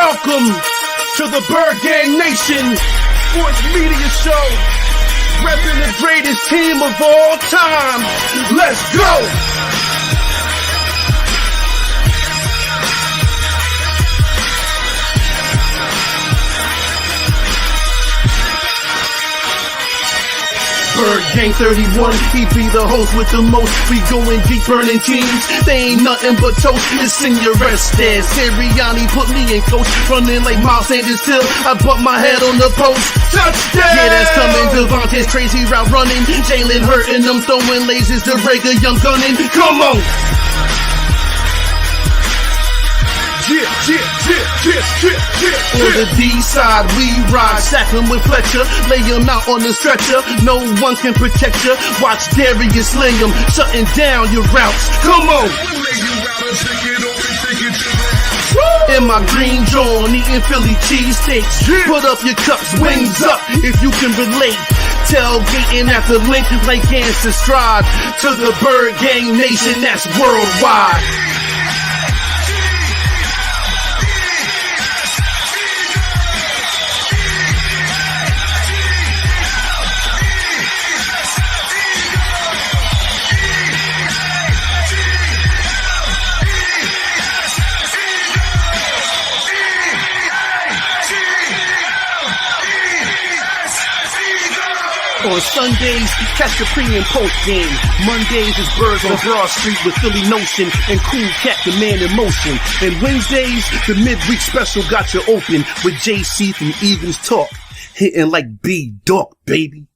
Welcome to the Bird Gang Nation Sports Media Show, repping the greatest team of all time. Let's go! Bird Gang 31, he be the host with the most. We going deep, burning teams. They ain't nothing but toast. It's in your rest there. Sirianni put me in coach, running like Miles Sanders till I bump my head on the post. Touchdown! Yeah, that's coming. Devontae's crazy route running. Jalen hurting them, throwing lasers. The Rager Young gunning. Come on! On the D side, we ride, sack him with Fletcher, lay him out on the stretcher. No one can protect you. Watch Darius slay him, shutting down your routes. Come on! In my green John, eating Philly cheesesteaks. Put up your cups, wings up, if you can relate. Tailgating at the link like Gangsta Stride. To the Bird Gang Nation, that's worldwide. On Sundays, catch the pre and post game. Mondays is Birds on Broad Street with Philly Notion and Cool Cat, the man in motion. And Wednesdays, the midweek special got you open with JC from Eagles Talk, hitting like B-Dog, baby.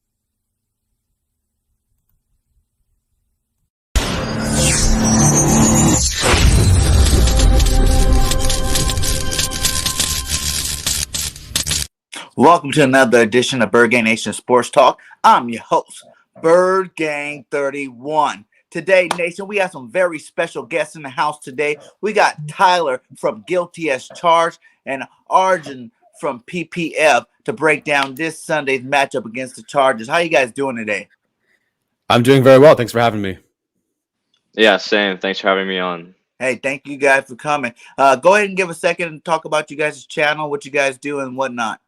Welcome to another edition of Bird Gang Nation Sports Talk. I'm your host, Bird Gang 31. Today, Nation, we have some very special guests in the house today. We got Tyler from Guilty as Charged and Arjun from PPF to break down this Sunday's matchup against the Chargers. How you guys doing today? I'm doing very well. Thanks for having me. Yeah, same. Thanks for having me on. Hey, thank you guys for coming. Go ahead and give a second and talk about you guys' channel, what you guys do and whatnot.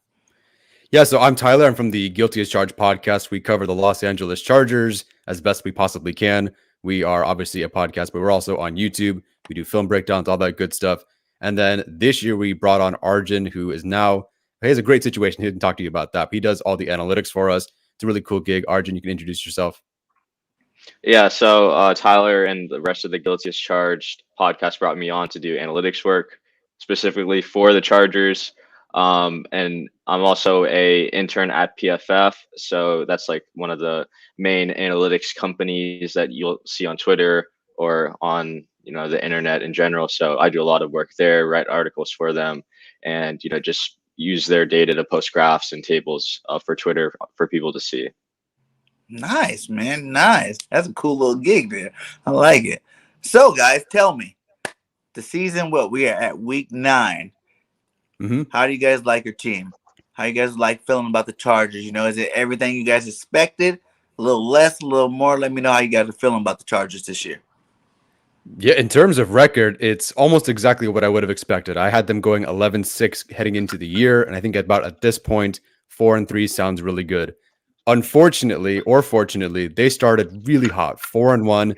Yeah, so I'm Tyler. I'm from the Guilty as Charged podcast. We cover the Los Angeles Chargers as best we possibly can. We are obviously a podcast, but we're also on YouTube. We do film breakdowns, all that good stuff. And then this year we brought on Arjun, who is now, he has a great situation. He didn't talk to you about that. He does all the analytics for us. It's a really cool gig. Arjun, you can introduce yourself. Yeah, so Tyler and the rest of the Guilty as Charged podcast brought me on to do analytics work, specifically for the Chargers. And I'm also a intern at PFF, so that's like one of the main analytics companies that you'll see on Twitter or on the internet in general. So I do a lot of work there, write articles for them, and just use their data to post graphs and tables for Twitter for people to see. Nice, man, nice. That's a cool little gig there. I like it. So guys, tell me, the season, we are at week 9. Mm-hmm. How do you guys like your team? How you guys like feeling about the Chargers? Is it everything you guys expected? A little less, a little more? Let me know how you guys are feeling about the Chargers this year. Yeah, in terms of record, it's almost exactly what I would have expected. I had them going 11-6 heading into the year, and I think at this point, 4-3 sounds really good. Unfortunately, or fortunately, they started really hot, 4-1,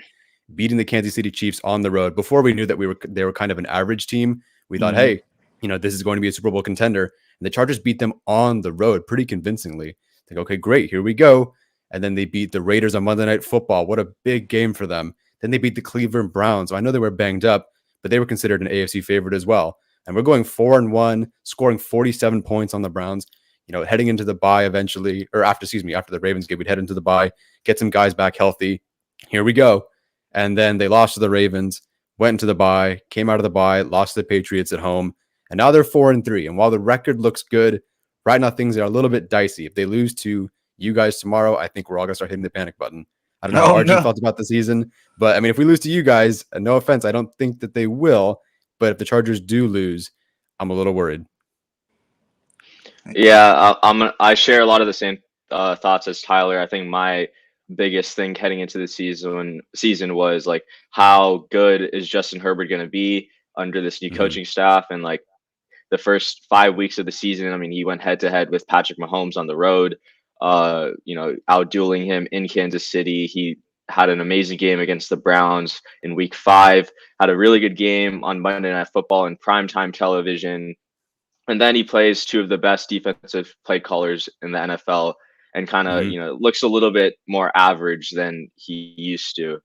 beating the Kansas City Chiefs on the road. Before we knew that they were kind of an average team, we thought, hey, this is going to be a Super Bowl contender. And the Chargers beat them on the road pretty convincingly. Like, okay, great, here we go. And then they beat the Raiders on Monday Night Football. What a big game for them. Then they beat the Cleveland Browns. So I know they were banged up, but they were considered an AFC favorite as well. And we're going 4-1, scoring 47 points on the Browns. Heading into the bye eventually, or after the Ravens game, we'd head into the bye, get some guys back healthy. Here we go. And then they lost to the Ravens, went into the bye, came out of the bye, lost to the Patriots at home. And now they're 4-3. And while the record looks good, right now things are a little bit dicey. If they lose to you guys tomorrow, I think we're all going to start hitting the panic button. I don't know how Arjun felt about the season, but I mean, if we lose to you guys, no offense, I don't think that they will. But if the Chargers do lose, I'm a little worried. Yeah, I share a lot of the same thoughts as Tyler. I think my biggest thing heading into the season was like, how good is Justin Herbert going to be under this new coaching staff? And like, the first 5 weeks of the season. I mean, he went head to head with Patrick Mahomes on the road, outdueling him in Kansas City. He had an amazing game against the Browns in week 5, had a really good game on Monday Night Football and primetime television. And then he plays two of the best defensive play callers in the NFL and kind of, looks a little bit more average than he used to.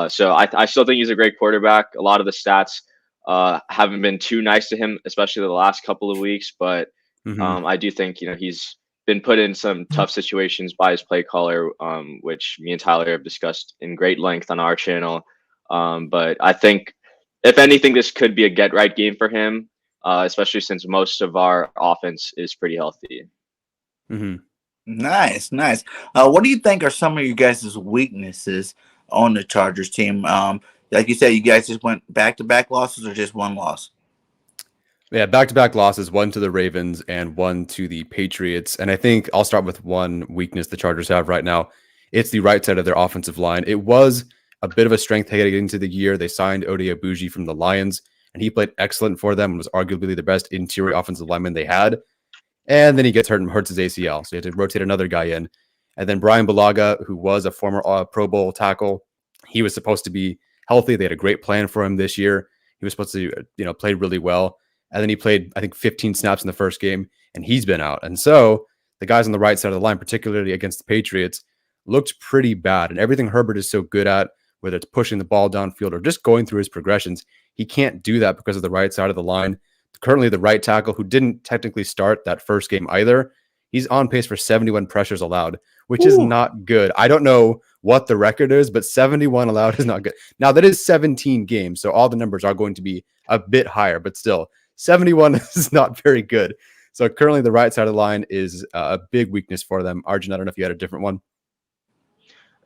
So I still think he's a great quarterback. A lot of the stats haven't been too nice to him, especially the last couple of weeks. But I do think, he's been put in some tough situations by his play caller, which me and Tyler have discussed in great length on our channel. But I think, if anything, this could be a get right game for him, especially since most of our offense is pretty healthy. Nice. What do you think are some of you guys' weaknesses on the Chargers team? Like you said, you guys just went back-to-back losses or just one loss? Yeah, back-to-back losses, one to the Ravens and one to the Patriots. And I think I'll start with one weakness the Chargers have right now. It's the right side of their offensive line. It was a bit of a strength heading into the year. They signed Ode Abuji from the Lions, and he played excellent for them and was arguably the best interior offensive lineman they had. And then he gets hurt and hurts his ACL. So you had to rotate another guy in. And then Brian Bulaga, who was a former Pro Bowl tackle, he was supposed to be healthy. They had a great plan for him this year. He was supposed to, play really well. And then he played, I think, 15 snaps in the first game, and he's been out. And so the guys on the right side of the line, particularly against the Patriots, looked pretty bad. And everything Herbert is so good at, whether it's pushing the ball downfield or just going through his progressions, he can't do that because of the right side of the line. Currently, the right tackle, who didn't technically start that first game either, he's on pace for 71 pressures allowed, which is not good. I don't know what the record is, but 71 allowed is not good. Now, that is 17 games, so all the numbers are going to be a bit higher, but still, 71 is not very good. So currently, the right side of the line is a big weakness for them. Arjun, I don't know if you had a different one.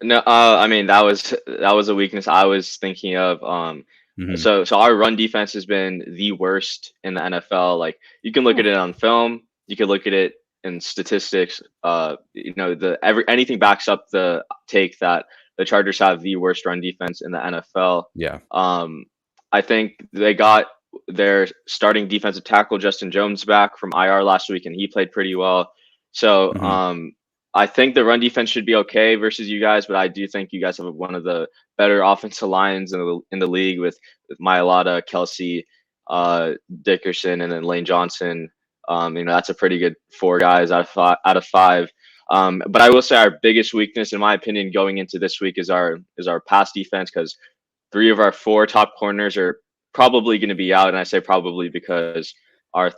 No, I mean, that was a weakness I was thinking of. So our run defense has been the worst in the NFL. Like, you can look at it on film, you can look at it in statistics. Anything backs up the take that the Chargers have the worst run defense in the NFL. Yeah. I think they got their starting defensive tackle Justin Jones back from IR last week, and he played pretty well. So I think the run defense should be okay versus you guys, but I do think you guys have one of the better offensive lines in the league with Mailata, Kelsey, Dickerson, and then Lane Johnson. That's a pretty good 4 guys out of 5. But I will say our biggest weakness, in my opinion, going into this week is our pass defense, because 3 of our 4 top corners are probably going to be out, and I say probably because our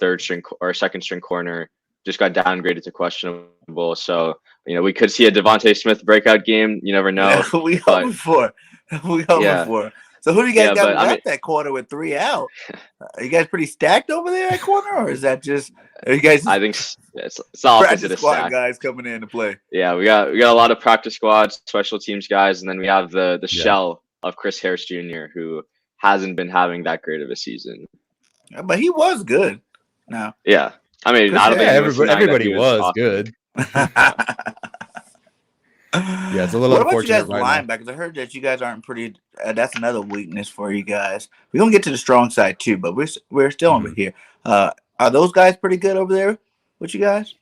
second string corner just got downgraded to questionable. So we could see a Devontae Smith breakout game. You never know. Yeah, we hope for. So who do you guys got that corner with 3 out? Are you guys pretty stacked over there at corner, or is that just? Are you guys? I think it's all practice squad guys coming in to play. Yeah, we got a lot of practice squads, special teams guys, and then we have the shell of Chris Harris Jr., who hasn't been having that great of a season. But he was good. No. Yeah. I mean, I don't think everybody was good. Yeah, it's a little unfortunate. What about you guys linebackers? I heard that you guys aren't pretty. That's another weakness for you guys. We're gonna get to the strong side too, but we're still over here. Are those guys pretty good over there with you guys?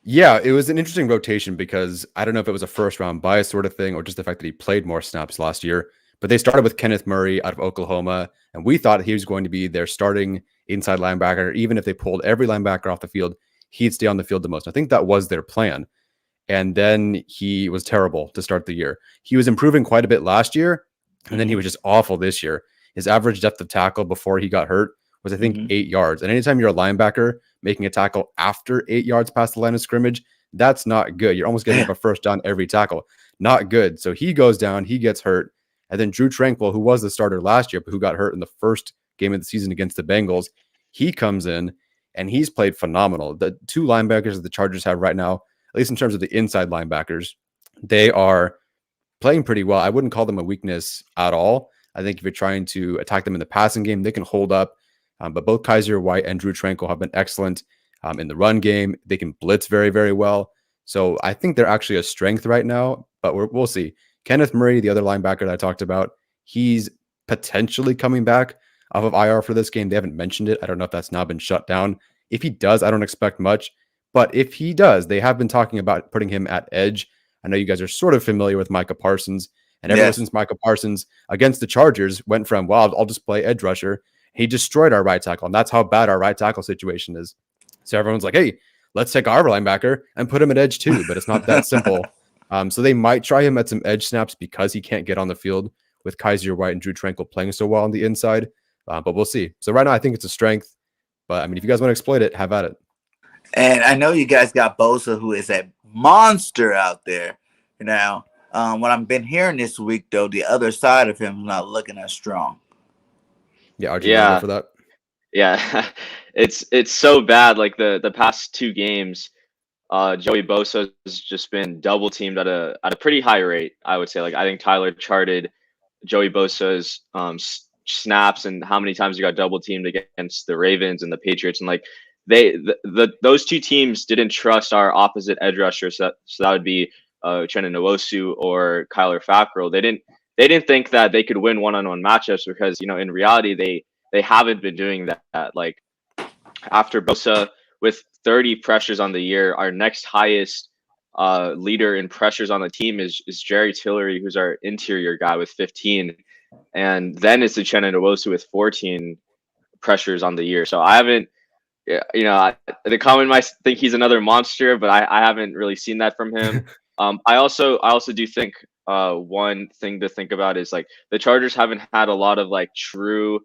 Yeah, it was an interesting rotation because I don't know if it was a first round bias sort of thing or just the fact that he played more snaps last year. But they started with Kenneth Murray out of Oklahoma, and we thought he was going to be their starting inside linebacker. Even if they pulled every linebacker off the field, he'd stay on the field the most. I think that was their plan. And then he was terrible to start the year. He was improving quite a bit last year, and then he was just awful this year. His average depth of tackle before he got hurt was, I think, 8 yards. And anytime you're a linebacker making a tackle after 8 yards past the line of scrimmage, that's not good. You're almost getting up a first down every tackle. Not good. So he goes down, he gets hurt. And then Drew Tranquil, who was the starter last year, but who got hurt in the first game of the season against the Bengals, he comes in and he's played phenomenal. The 2 linebackers that the Chargers have right now, at least in terms of the inside linebackers, they are playing pretty well. I wouldn't call them a weakness at all. I think if you're trying to attack them in the passing game, they can hold up. But both Kaiser White and Drew Tranquil have been excellent in the run game. They can blitz very, very well. So I think they're actually a strength right now, but we'll see. Kenneth Murray, the other linebacker that I talked about, he's potentially coming back. off of IR for this game. They haven't mentioned it. I don't know if that's now been shut down. If he does, I don't expect much. But if he does, they have been talking about putting him at edge. I know you guys are sort of familiar with Micah Parsons. And ever since Micah Parsons against the Chargers went from, well, I'll just play edge rusher, he destroyed our right tackle. And that's how bad our right tackle situation is. So everyone's like, hey, let's take our linebacker and put him at edge too. But it's not that simple. So they might try him at some edge snaps because he can't get on the field with Kaiser White and Drew Tranquil playing so well on the inside. But we'll see. So right now, I think it's a strength. But I mean, if you guys want to exploit it, have at it. And I know you guys got Bosa, who is a monster out there. Now, what I've been hearing this week, though, the other side of him is not looking as strong. Yeah, RG, for that. Yeah, it's so bad. Like the past 2 games, Joey Bosa has just been double teamed at a pretty high rate. I would say. Like I think Tyler charted Joey Bosa's snaps and how many times he got double teamed against the Ravens and the Patriots, and like those 2 teams didn't trust our opposite edge rusher. So that would be Uchenna Nwosu or Kyler Fackrell. They didn't think that they could win one-on-one matchups because in reality they haven't been doing that. Like after Bosa with 30 pressures on the year, our next highest leader in pressures on the team is Jerry Tillery, who's our interior guy with 15, and then it's Uchenna Nwosu with 14 pressures on the year. So I haven't. The comment might think he's another monster, but I haven't really seen that from him. I also do think one thing to think about is like the Chargers haven't had a lot of like true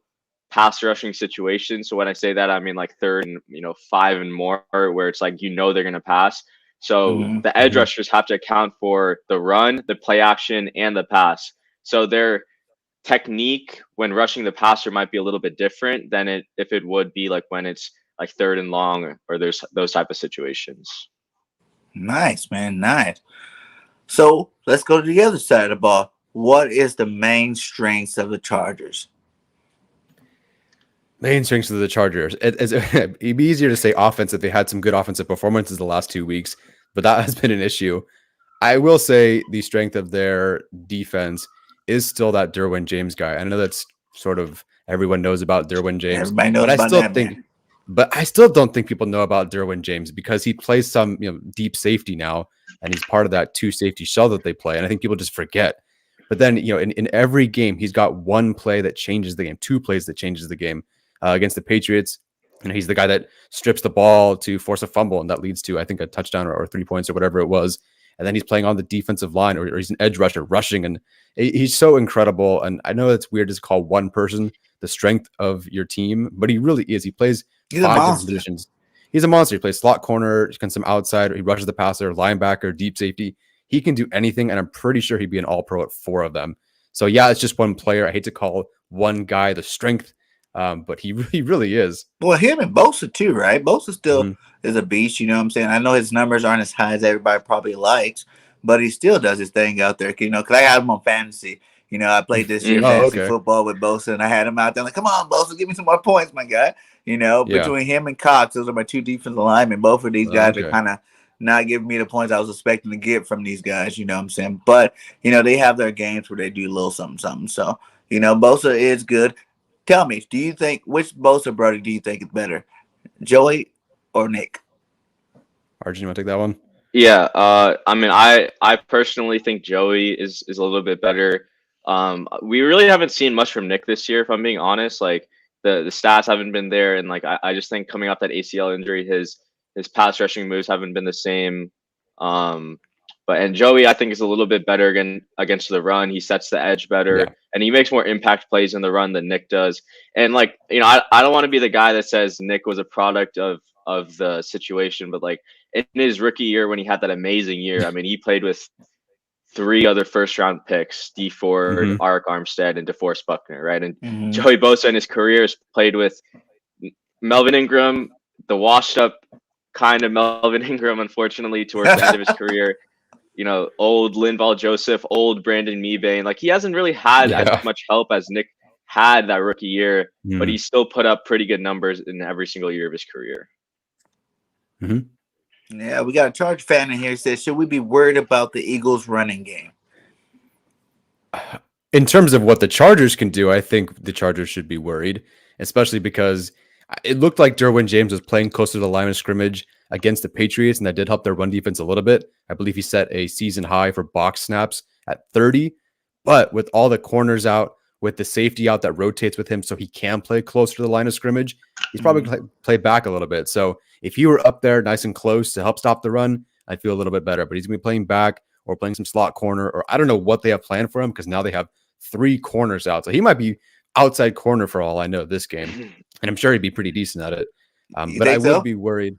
pass rushing situations. So when I say that, I mean like 3rd and 5 and more, where it's like they're gonna pass. So the edge rushers have to account for the run, the play action, and the pass. So their technique when rushing the passer might be a little bit different than if it would be like when it's like 3rd and long or there's those type of situations. Nice, man. Nice. So let's go to the other side of the ball. What is the main strengths of the Chargers? Main strengths of the Chargers. It'd be easier to say offense if they had some good offensive performances the last 2 weeks, but that has been an issue. I will say the strength of their defense is still that Derwin James guy. I know that's sort of everyone knows about Derwin James. Everybody knows about that, man. But I still don't think people know about Derwin James because he plays some deep safety now, and he's part of that 2 safety shell that they play. And I think people just forget. But then in every game, he's got 1 play that changes the game, 2 plays that changes the game. Against the Patriots, he's the guy that strips the ball to force a fumble, and that leads to I think a touchdown or 3 points or whatever it was. And then he's playing on the defensive line, or he's an edge rusher rushing, and he's so incredible. And I know it's weird to call one person the strength of your team, but he really is. He plays 5 different positions. He's a monster. He plays slot corner, he can some outside, he rushes the passer, linebacker, deep safety. He can do anything, and I'm pretty sure he'd be an all-pro at 4 of them. So yeah, it's just one player. I hate to call one guy the strength, but he really is. Well, him and Bosa too, right? Bosa still is a beast. You know what I'm saying? I know his numbers aren't as high as everybody probably likes, but he still does his thing out there. Because I had him on fantasy. I played this year fantasy football with Bosa, and I had him out there like, come on, Bosa, give me some more points, my guy. Between him and Cox, those are my 2 defensive linemen. Both of these guys are kind of not giving me the points I was expecting to get from these guys. You know what I'm saying? But, they have their games where they do a little something. So, Bosa is good. Tell me, do you think which Bosa brother do you think is better, Joey or Nick? Arjun, you want to take that one? Yeah, I mean, I personally think Joey is a little bit better. We really haven't seen much from Nick this year, if I'm being honest. Like the stats haven't been there, and like I just think coming off that ACL injury, his pass rushing moves haven't been the same. And Joey, I think, is a little bit better against the run. He sets the edge better, and he makes more impact plays in the run than Nick does. And like, I don't want to be the guy that says Nick was a product of the situation, but like in his rookie year when he had that amazing year, I mean, he played with 3 other first-round picks: Dee Ford, Arik Armstead, and DeForest Buckner, right? And Joey Bosa in his career has played with Melvin Ingram, the washed-up kind of Melvin Ingram, unfortunately, towards the end of his career. Old Linval Joseph, old Brandon Mebane. Like, he hasn't really had as much help as Nick had that rookie year, but he still put up pretty good numbers in every single year of his career. Yeah, we got a Charge fan in here who says, should we be worried about the Eagles running game? In terms of what the Chargers can do, I think the Chargers should be worried, especially because it looked like Derwin James was playing closer to the line of scrimmage against the Patriots, and that did help their run defense a little bit. I believe he set a season high for box snaps at 30. But with all the corners out, with the safety out that rotates with him so he can play closer to the line of scrimmage, he's probably going to play back a little bit. So if he were up there nice and close to help stop the run, I'd feel a little bit better. But he's going to be playing back or playing some slot corner, or I don't know what they have planned for him because now they have 3 corners out. So he might be outside corner for all I know this game. And I'm sure he'd be pretty decent at it. But I would be worried.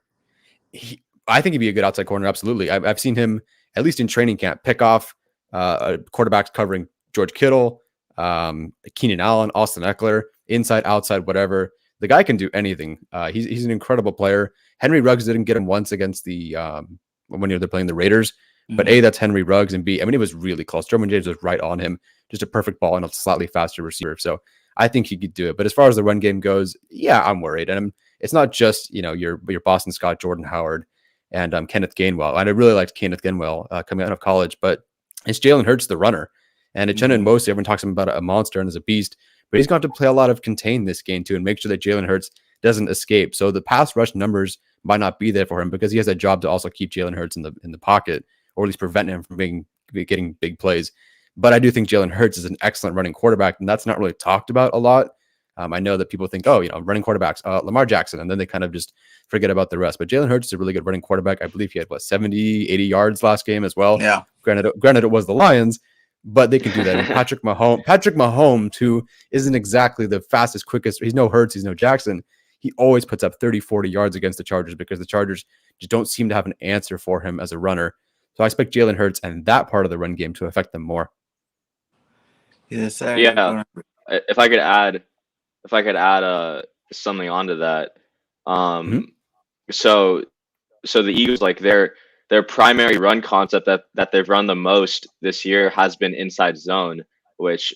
I think he'd be a good outside corner. Absolutely. I've seen him, at least in training camp, pick off quarterbacks covering George Kittle, Keenan Allen, Austin Eckler, inside, outside, whatever. The guy can do anything. He's an incredible player. Henry Ruggs didn't get him once against the when they're playing the Raiders. But A, that's Henry Ruggs, and B, I mean, it was really close. Derwin James was right on him, just a perfect ball and a slightly faster receiver. So I think he could do it. But as far as the run game goes, yeah, I'm worried. And it's not just your Boston Scott, Jordan Howard, and Kenneth Gainwell. And I really liked Kenneth Gainwell coming out of college, but it's Jalen Hurts, the runner. And at Chenna Nwosu, everyone talks about a monster and as a beast, but he's going to have to play a lot of contain this game too and make sure that Jalen Hurts doesn't escape. So the pass rush numbers might not be there for him because he has a job to also keep Jalen Hurts in the pocket, or at least prevent him from getting big plays. But I do think Jalen Hurts is an excellent running quarterback, and that's not really talked about a lot. I know that people think, running quarterbacks, Lamar Jackson, and then they kind of just forget about the rest. But Jalen Hurts is a really good running quarterback. I believe he had, 70, 80 yards last game as well. Yeah. Granted, it was the Lions, but they can do that. And Patrick Mahomes, who isn't exactly the fastest, quickest, he's no Hurts, he's no Jackson. He always puts up 30, 40 yards against the Chargers because the Chargers just don't seem to have an answer for him as a runner. So I expect Jalen Hurts and that part of the run game to affect them more. Yes, sir. Yeah. If I could add something onto that. So the Eagles, like their primary run concept that they've run the most this year has been inside zone, which,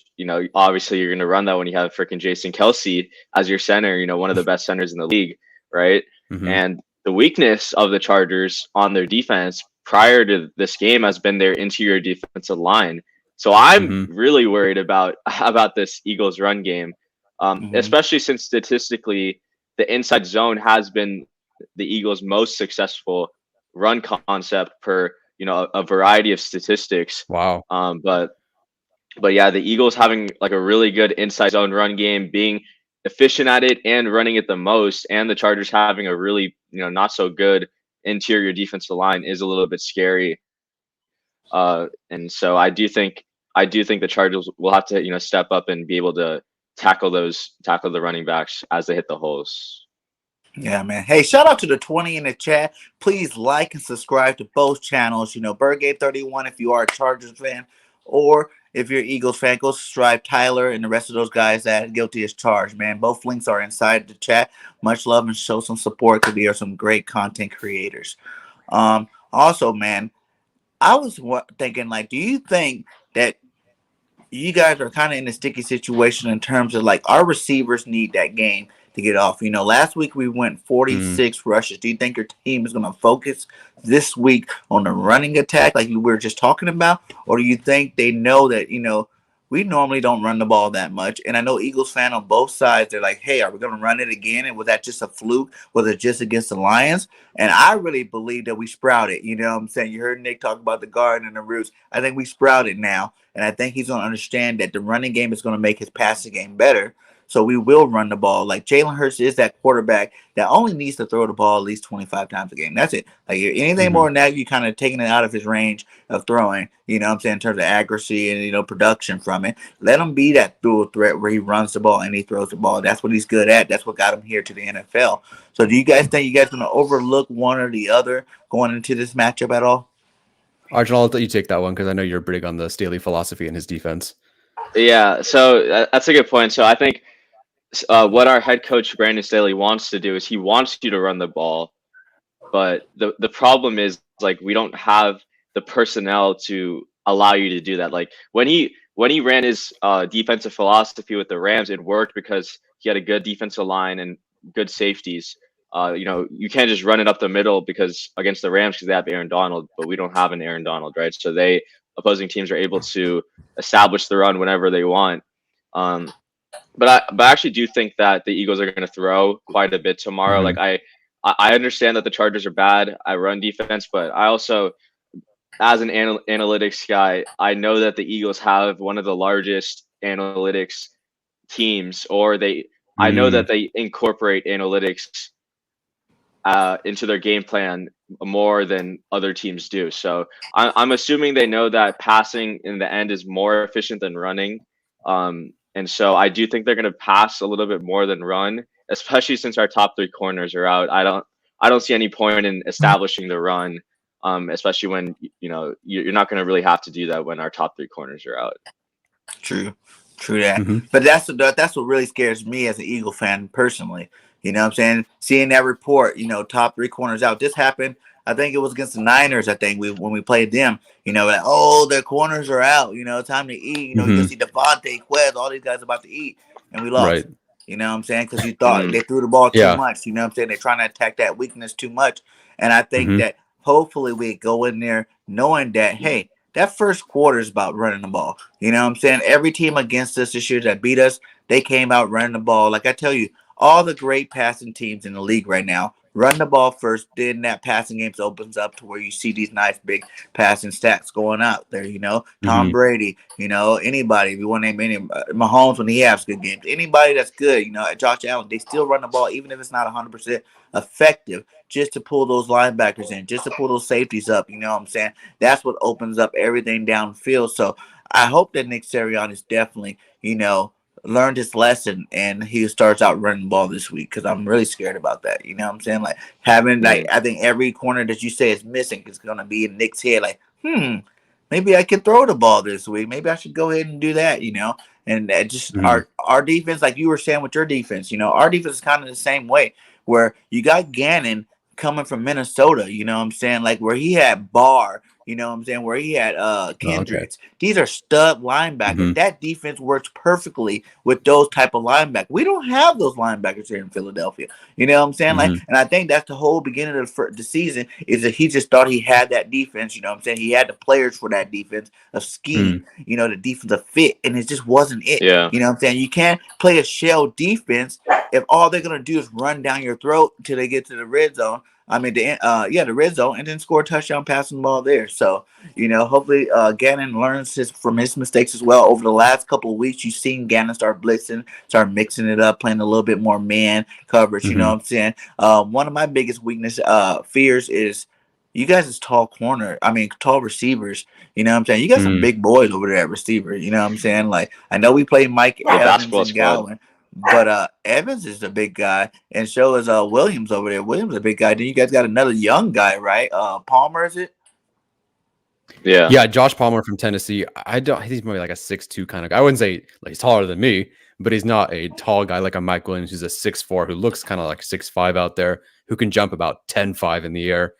obviously you're going to run that when you have freaking Jason Kelsey as your center, one of the best centers in the league, right? And the weakness of the Chargers on their defense prior to this game has been their interior defensive line. So I'm really worried about this Eagles run game, especially since statistically the inside zone has been the Eagles' most successful run concept per a variety of statistics. Wow. But yeah, the Eagles having like a really good inside zone run game, being efficient at it and running it the most, and the Chargers having a really not so good interior defensive line is a little bit scary. And so I do think the Chargers will have to step up and be able to tackle the running backs as they hit the holes. Yeah, man. Hey, shout out to the 20 in the chat. Please like and subscribe to both channels. BirdGang 31 if you are a Chargers fan, or if you're an Eagles fan, go subscribe Tyler and the rest of those guys that guilty as charged, man. Both links are inside the chat. Much love and show some support because we are some great content creators. Also, man, I was thinking, do you think that you guys are kind of in a sticky situation in terms of our receivers need that game to get off? Last week we went 46 rushes. Do you think your team is going to focus this week on the running attack like we were just talking about? Or do you think they know that, we normally don't run the ball that much? And I know Eagles fan on both sides, they're like, hey, are we going to run it again? And was that just a fluke? Was it just against the Lions? And I really believe that we sprouted. You know what I'm saying? You heard Nick talk about the garden and the roots. I think we sprouted now. And I think he's going to understand that the running game is going to make his passing game better. So we will run the ball. Jalen Hurts is that quarterback that only needs to throw the ball at least 25 times a game. That's it. Anything more than that, you kind of taking it out of his range of throwing, in terms of accuracy and, production from it. Let him be that dual threat where he runs the ball and he throws the ball. That's what he's good at. That's what got him here to the NFL. So do you guys think you guys going to overlook one or the other going into this matchup at all? Arjun, I'll let you take that one because I know you're big on the Staley philosophy and his defense. Yeah, so that's a good point. So I think what our head coach Brandon Staley wants to do is he wants you to run the ball, but the problem is we don't have the personnel to allow you to do that. When he ran his defensive philosophy with the Rams, it worked because he had a good defensive line and good safeties. You can't just run it up the middle because against the Rams because they have Aaron Donald, but we don't have an Aaron Donald, right? So they opposing teams are able to establish the run whenever they want. But I actually do think that the Eagles are going to throw quite a bit tomorrow. Like I understand that the Chargers are bad at run defense, but I also, as an analytics guy, I know that the Eagles have one of the largest analytics teams, or I know that they incorporate analytics into their game plan more than other teams do. So I'm assuming they know that passing in the end is more efficient than running. And so I do think they're going to pass a little bit more than run, especially since our top 3 corners are out. I don't see any point in establishing the run, especially when you're not going to really have to do that when our top 3 corners are out. True that. But that's what really scares me as an Eagle fan personally. You know what I'm saying? Seeing that report, top 3 corners out. This happened, I think it was against the Niners, I think, when we played them. Like, oh, their corners are out. Time to eat. You can see Devontae, Quez, all these guys about to eat. And we lost. Right. You know what I'm saying? Because you thought they threw the ball too much. You know what I'm saying? They're trying to attack that weakness too much. And I think that hopefully we go in there knowing that, hey, that first quarter is about running the ball. You know what I'm saying? Every team against us this year that beat us, they came out running the ball. Like I tell you, all the great passing teams in the league right now run the ball first, then that passing game opens up to where you see these nice big passing stats going out there. Tom Brady, anybody, if you want to name any, Mahomes when he has good games, anybody that's good, Josh Allen, they still run the ball even if it's not 100% effective, just to pull those linebackers in, just to pull those safeties up. You know what I'm saying? That's what opens up everything downfield. So I hope that Nick Sirianni's definitely, learned his lesson and he starts out running the ball this week, because I'm really scared about that. You know what I'm saying? Like having I think every corner that you say is missing is going to be in Nick's head. Like, maybe I can throw the ball this week. Maybe I should go ahead and do that, and just our defense, like you were saying with your defense, our defense is kind of the same way, where you got Gannon coming from Minnesota, you know what I'm saying? Like where he had Barr, you know what I'm saying? Where he had Kendricks. Okay. These are stud linebackers. That defense works perfectly with those type of linebackers. We don't have those linebackers here in Philadelphia. You know what I'm saying? Like, and I think that's the whole beginning of the season, is that he just thought he had that defense. You know what I'm saying? He had the players for that defense, of scheme, the defensive fit, and it just wasn't it. Yeah. You know what I'm saying? You can't play a shell defense if all they're going to do is run down your throat until they get to the red zone. I mean, the red zone, and then score a touchdown passing the ball there. So, hopefully Gannon learns from his mistakes as well. Over the last couple of weeks, you've seen Gannon start blitzing, start mixing it up, playing a little bit more man coverage. You know what I'm saying? One of my biggest fears is you guys is tall receivers. You know what I'm saying? You got some big boys over there at receiver. You know what I'm saying? Like, I know we play Mike Evans and Gowan. But Evans is a big guy, and so is Williams over there. Williams is a big guy. Then you guys got another young guy, right? Palmer, is it? Yeah, Josh Palmer from Tennessee. I think he's maybe like a 6'2" kind of guy. I wouldn't say like he's taller than me, but he's not a tall guy like a Mike Williams, who's a 6'4", who looks kind of like 6'5" out there, who can jump about 10.5 in the air.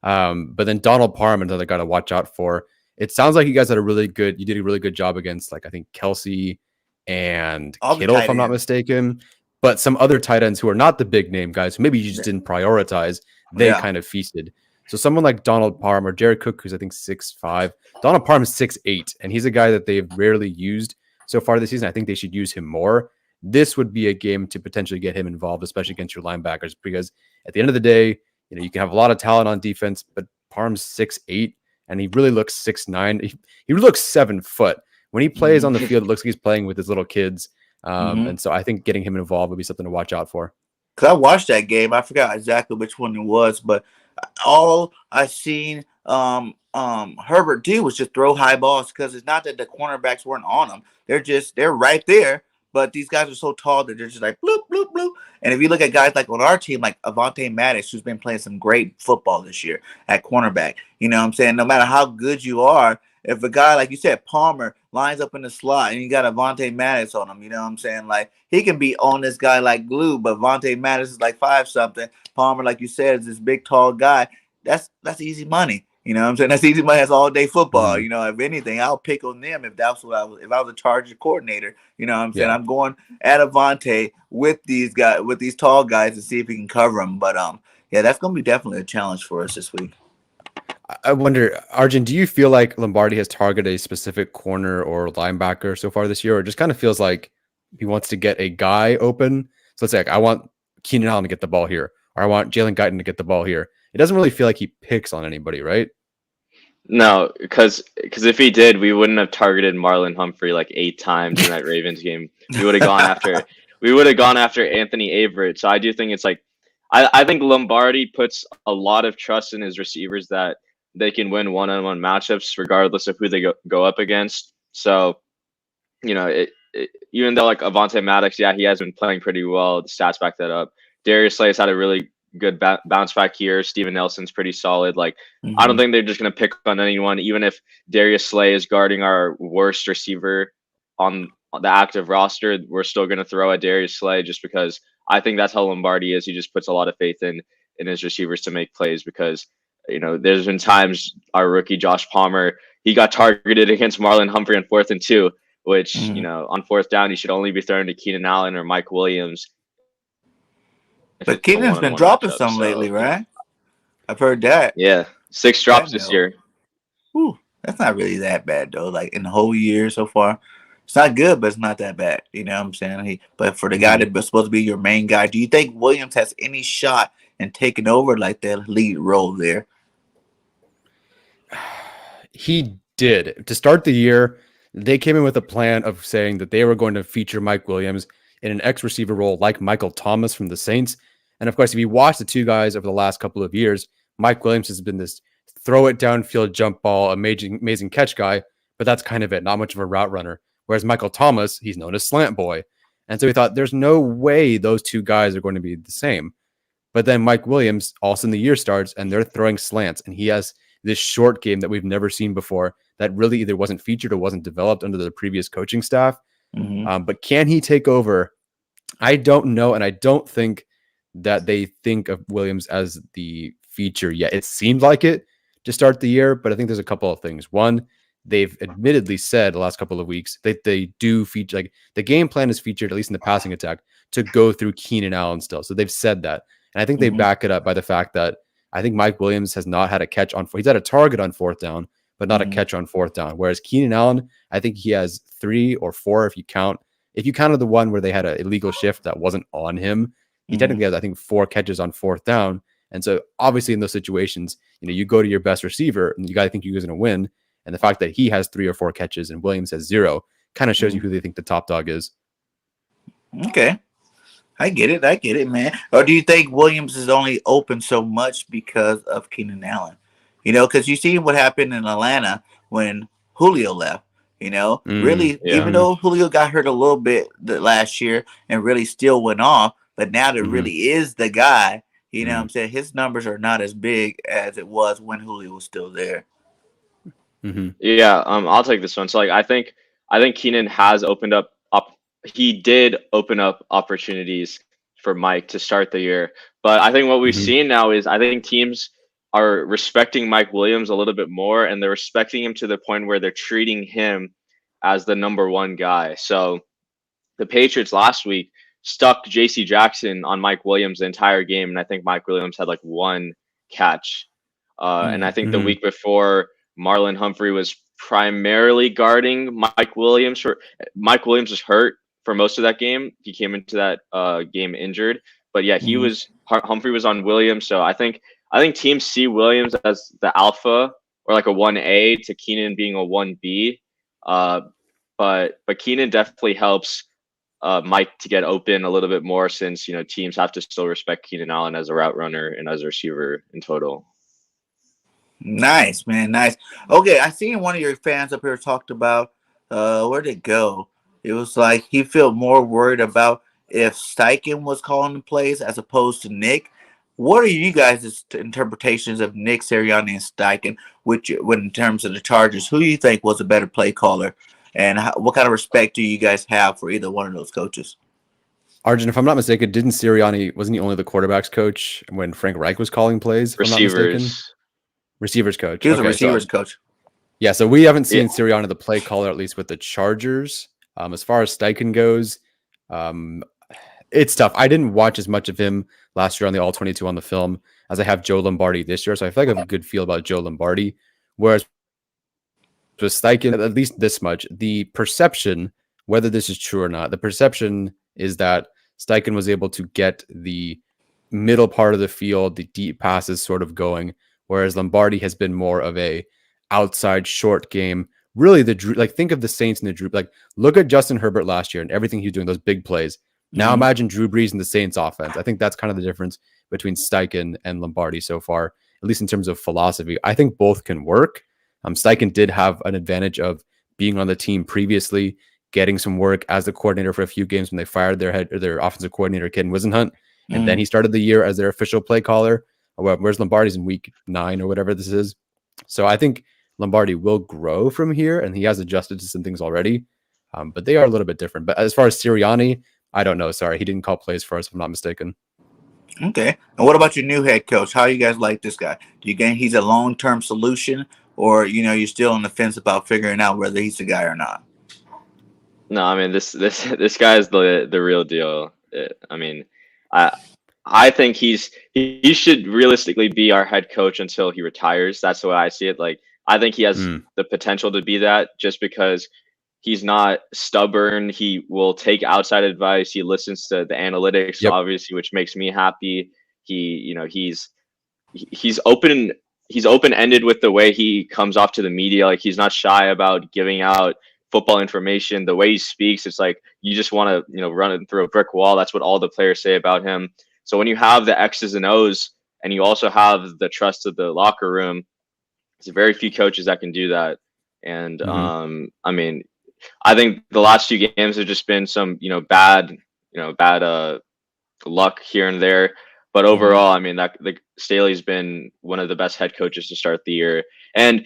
But then Donald Parham, another guy to watch out for. It sounds like you guys did a really good job against, like, I think Kelsey and Kittle, if I'm not mistaken, but some other tight ends who are not the big name guys, who maybe you just didn't prioritize, they kind of feasted. So someone like Donald Parham or Jared Cook, who's I think 6'5", Donald Parham is 6'8", and he's a guy that they've rarely used so far this season. I think they should use him more. This would be a game to potentially get him involved, especially against your linebackers, because at the end of the day, you can have a lot of talent on defense, but Parham's 6'8", and he really looks 6'9". He looks 7 foot. When he plays on the field, it looks like he's playing with his little kids. And so I think getting him involved would be something to watch out for. Because I watched that game. I forgot exactly which one it was, but all I seen Herbert do was just throw high balls, because it's not that the cornerbacks weren't on him. They're right there. But these guys are so tall that they're just like bloop, bloop, bloop. And if you look at guys like on our team, like Avonte Maddox, who's been playing some great football this year at cornerback, you know what I'm saying? No matter how good you are, if a guy, like you said, Palmer, lines up in the slot and you got Avonte Maddox on him, you know what I'm saying? Like, he can be on this guy like glue, but Avonte Maddox is like 5-something. Palmer, like you said, is this big, tall guy. That's easy money. You know what I'm saying? That's easy money. That's all day football. If anything, I'll pick on them if that's what if I was a Chargers coordinator. You know what I'm saying? I'm going at Avonte with these guys, with these tall guys, to see if he can cover them. But that's going to be definitely a challenge for us this week. I wonder, Arjun, do you feel like Lombardi has targeted a specific corner or linebacker so far this year, or it just kind of feels like he wants to get a guy open? So let's say like, I want Keenan Allen to get the ball here, or I want Jalen Guyton to get the ball here. It doesn't really feel like he picks on anybody, right? No, because if he did, we wouldn't have targeted Marlon Humphrey like 8 times in that Ravens game. We would have gone after Anthony Averett. So I do think it's like I think Lombardi puts a lot of trust in his receivers that they can win one-on-one matchups regardless of who they go up against. So, even though like Avonte Maddox, yeah, he has been playing pretty well. The stats back that up. Darius Slay has had a really good bounce back year. Steven Nelson's pretty solid. Like, I don't think they're just going to pick on anyone, even if Darius Slay is guarding our worst receiver on the active roster. We're still going to throw at Darius Slay just because I think that's how Lombardi is. He just puts a lot of faith in his receivers to make plays because, there's been times our rookie Josh Palmer, he got targeted against Marlon Humphrey on 4th and 2, which, on 4th down, he should only be thrown to Keenan Allen or Mike Williams. But Keenan's been dropping some lately, right? I've heard that. Yeah, 6 drops this year. Whew, that's not really that bad, though. Like, in the whole year so far, it's not good, but it's not that bad. You know what I'm saying? But for the guy that's supposed to be your main guy, do you think Williams has any shot in taking over, like, that lead role there? He did. To start the year, they came in with a plan of saying that they were going to feature Mike Williams in an X receiver role like Michael Thomas from the Saints. And of course, if you watch the two guys over the last couple of years, Mike Williams has been this throw it downfield jump ball, amazing catch guy, but that's kind of it, not much of a route runner. Whereas Michael Thomas, he's known as slant boy. And so we thought there's no way those two guys are going to be the same. But then Mike Williams, all of a sudden the year starts and they're throwing slants and he has this short game that we've never seen before that really either wasn't featured or wasn't developed under the previous coaching staff. But can he take over? I don't know. And I don't think that they think of Williams as the feature yet. It seemed like it to start the year, but I think there's a couple of things. One, they've admittedly said the last couple of weeks that they do feature, like the game plan is featured, at least in the passing attack, to go through Keenan Allen still. So they've said that. And I think they back it up by the fact that I think Mike Williams has not had a catch on, he's had a target on 4th down, but not a catch on 4th down. Whereas Keenan Allen, I think he has 3 or 4 if you counted the one where they had an illegal shift that wasn't on him. He technically has, I think, 4 catches on 4th down. And so obviously in those situations, you go to your best receiver and you got to think you're going to win. And the fact that he has 3 or 4 catches and Williams has 0 kind of shows you who they think the top dog is. Okay. I get it, man. Or do you think Williams is only open so much because of Keenan Allen? Because you see what happened in Atlanta when Julio left. Really, even though Julio got hurt a little bit the last year and really still went off, but now that really is the guy, what I'm saying? His numbers are not as big as it was when Julio was still there. Yeah, I'll take this one. So like I think Keenan has opened up. He did open up opportunities for Mike to start the year, but I think what we've seen now is I think teams are respecting Mike Williams a little bit more, and they're respecting him to the point where they're treating him as the number 1 guy. So the Patriots last week stuck JC Jackson on Mike Williams the entire game, and I think Mike Williams had like 1 catch. And I think the week before, Marlon Humphrey was primarily guarding Mike Williams. Mike Williams was hurt for most of that game. He came into that game injured, but yeah, Humphrey was on Williams. So I think teams see Williams as the alpha or like a 1A to Keenan being a 1B. But Keenan definitely helps Mike to get open a little bit more since teams have to still respect Keenan Allen as a route runner and as a receiver in total. Nice, man. Nice. Okay, I seen one of your fans up here talked about where'd it go? It was like he felt more worried about if Steichen was calling the plays as opposed to Nick. What are you guys' interpretations of Nick Sirianni and Steichen, when in terms of the Chargers? Who do you think was a better play caller, and what kind of respect do you guys have for either one of those coaches? Arjun, if I'm not mistaken, wasn't he only the quarterback's coach when Frank Reich was calling plays? If I'm not mistaken? Receivers coach. He was a receivers coach. Yeah, so we haven't seen Sirianni the play caller, at least with the Chargers. As far as Steichen goes, It's tough. I didn't watch as much of him last year on the All 22 on the film as I have Joe Lombardi this year. So I feel like I have a good feel about Joe Lombardi. Whereas with Steichen, at least this much, the perception, whether this is true or not, the perception is that Steichen was able to get the middle part of the field, the deep passes sort of going, whereas Lombardi has been more of a outside short game. Really, think of the Saints and the Drew. Like, look at Justin Herbert last year and everything he was doing, those big plays. Now imagine Drew Brees and the Saints offense. I think that's kind of the difference between Steichen and Lombardi so far, at least in terms of philosophy. I think both can work. Steichen did have an advantage of being on the team previously, getting some work as the coordinator for a few games when they fired their offensive coordinator, Ken Wisenhunt. And then he started the year as their official play caller. Whereas Lombardi's in week 9 or whatever this is. So I think Lombardi will grow from here, and he has adjusted to some things already. But they are a little bit different. But as far as Sirianni, I don't know. Sorry, he didn't call plays for us, if I'm not mistaken. Okay. And what about your new head coach? How you guys like this guy? Do you think he's a long-term solution, or you're still on the fence about figuring out whether he's the guy or not? No, I mean this guy is the real deal. I think he should realistically be our head coach until he retires. That's the way I see it. Like, I think he has the potential to be that, just because he's not stubborn. He will take outside advice. He listens to the analytics, obviously, which makes me happy. He's open-ended with the way he comes off to the media. Like, he's not shy about giving out football information. The way he speaks, it's like you just want to run it through a brick wall. That's what all the players say about him. So when you have the X's and O's and you also have the trust of the locker room, there's very few coaches that can do that. And I think the last 2 games have just been some bad luck here and there. But overall, I mean, Staley's been one of the best head coaches to start the year. And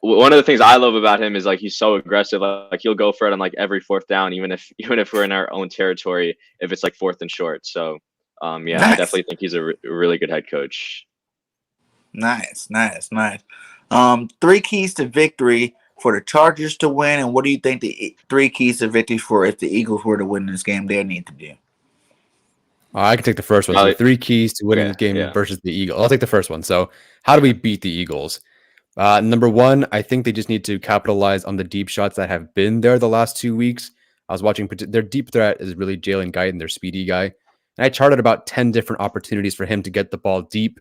one of the things I love about him is, like, he's so aggressive. Like, he'll go for it on like every 4th down, even if we're in our own territory, if it's like 4th and short. So nice. I definitely think he's a really good head coach. Nice. 3 keys to victory for the Chargers to win, and what do you think the 3 keys to victory for if the Eagles were to win this game they need to do? I can take the first one. So 3 keys to winning this game versus the Eagles. I'll take the first one. So how do we beat the Eagles? Number 1, I think they just need to capitalize on the deep shots that have been there the last 2 weeks. I was watching their deep threat is really Jalen Guyton, their speedy guy. And I charted about 10 different opportunities for him to get the ball deep.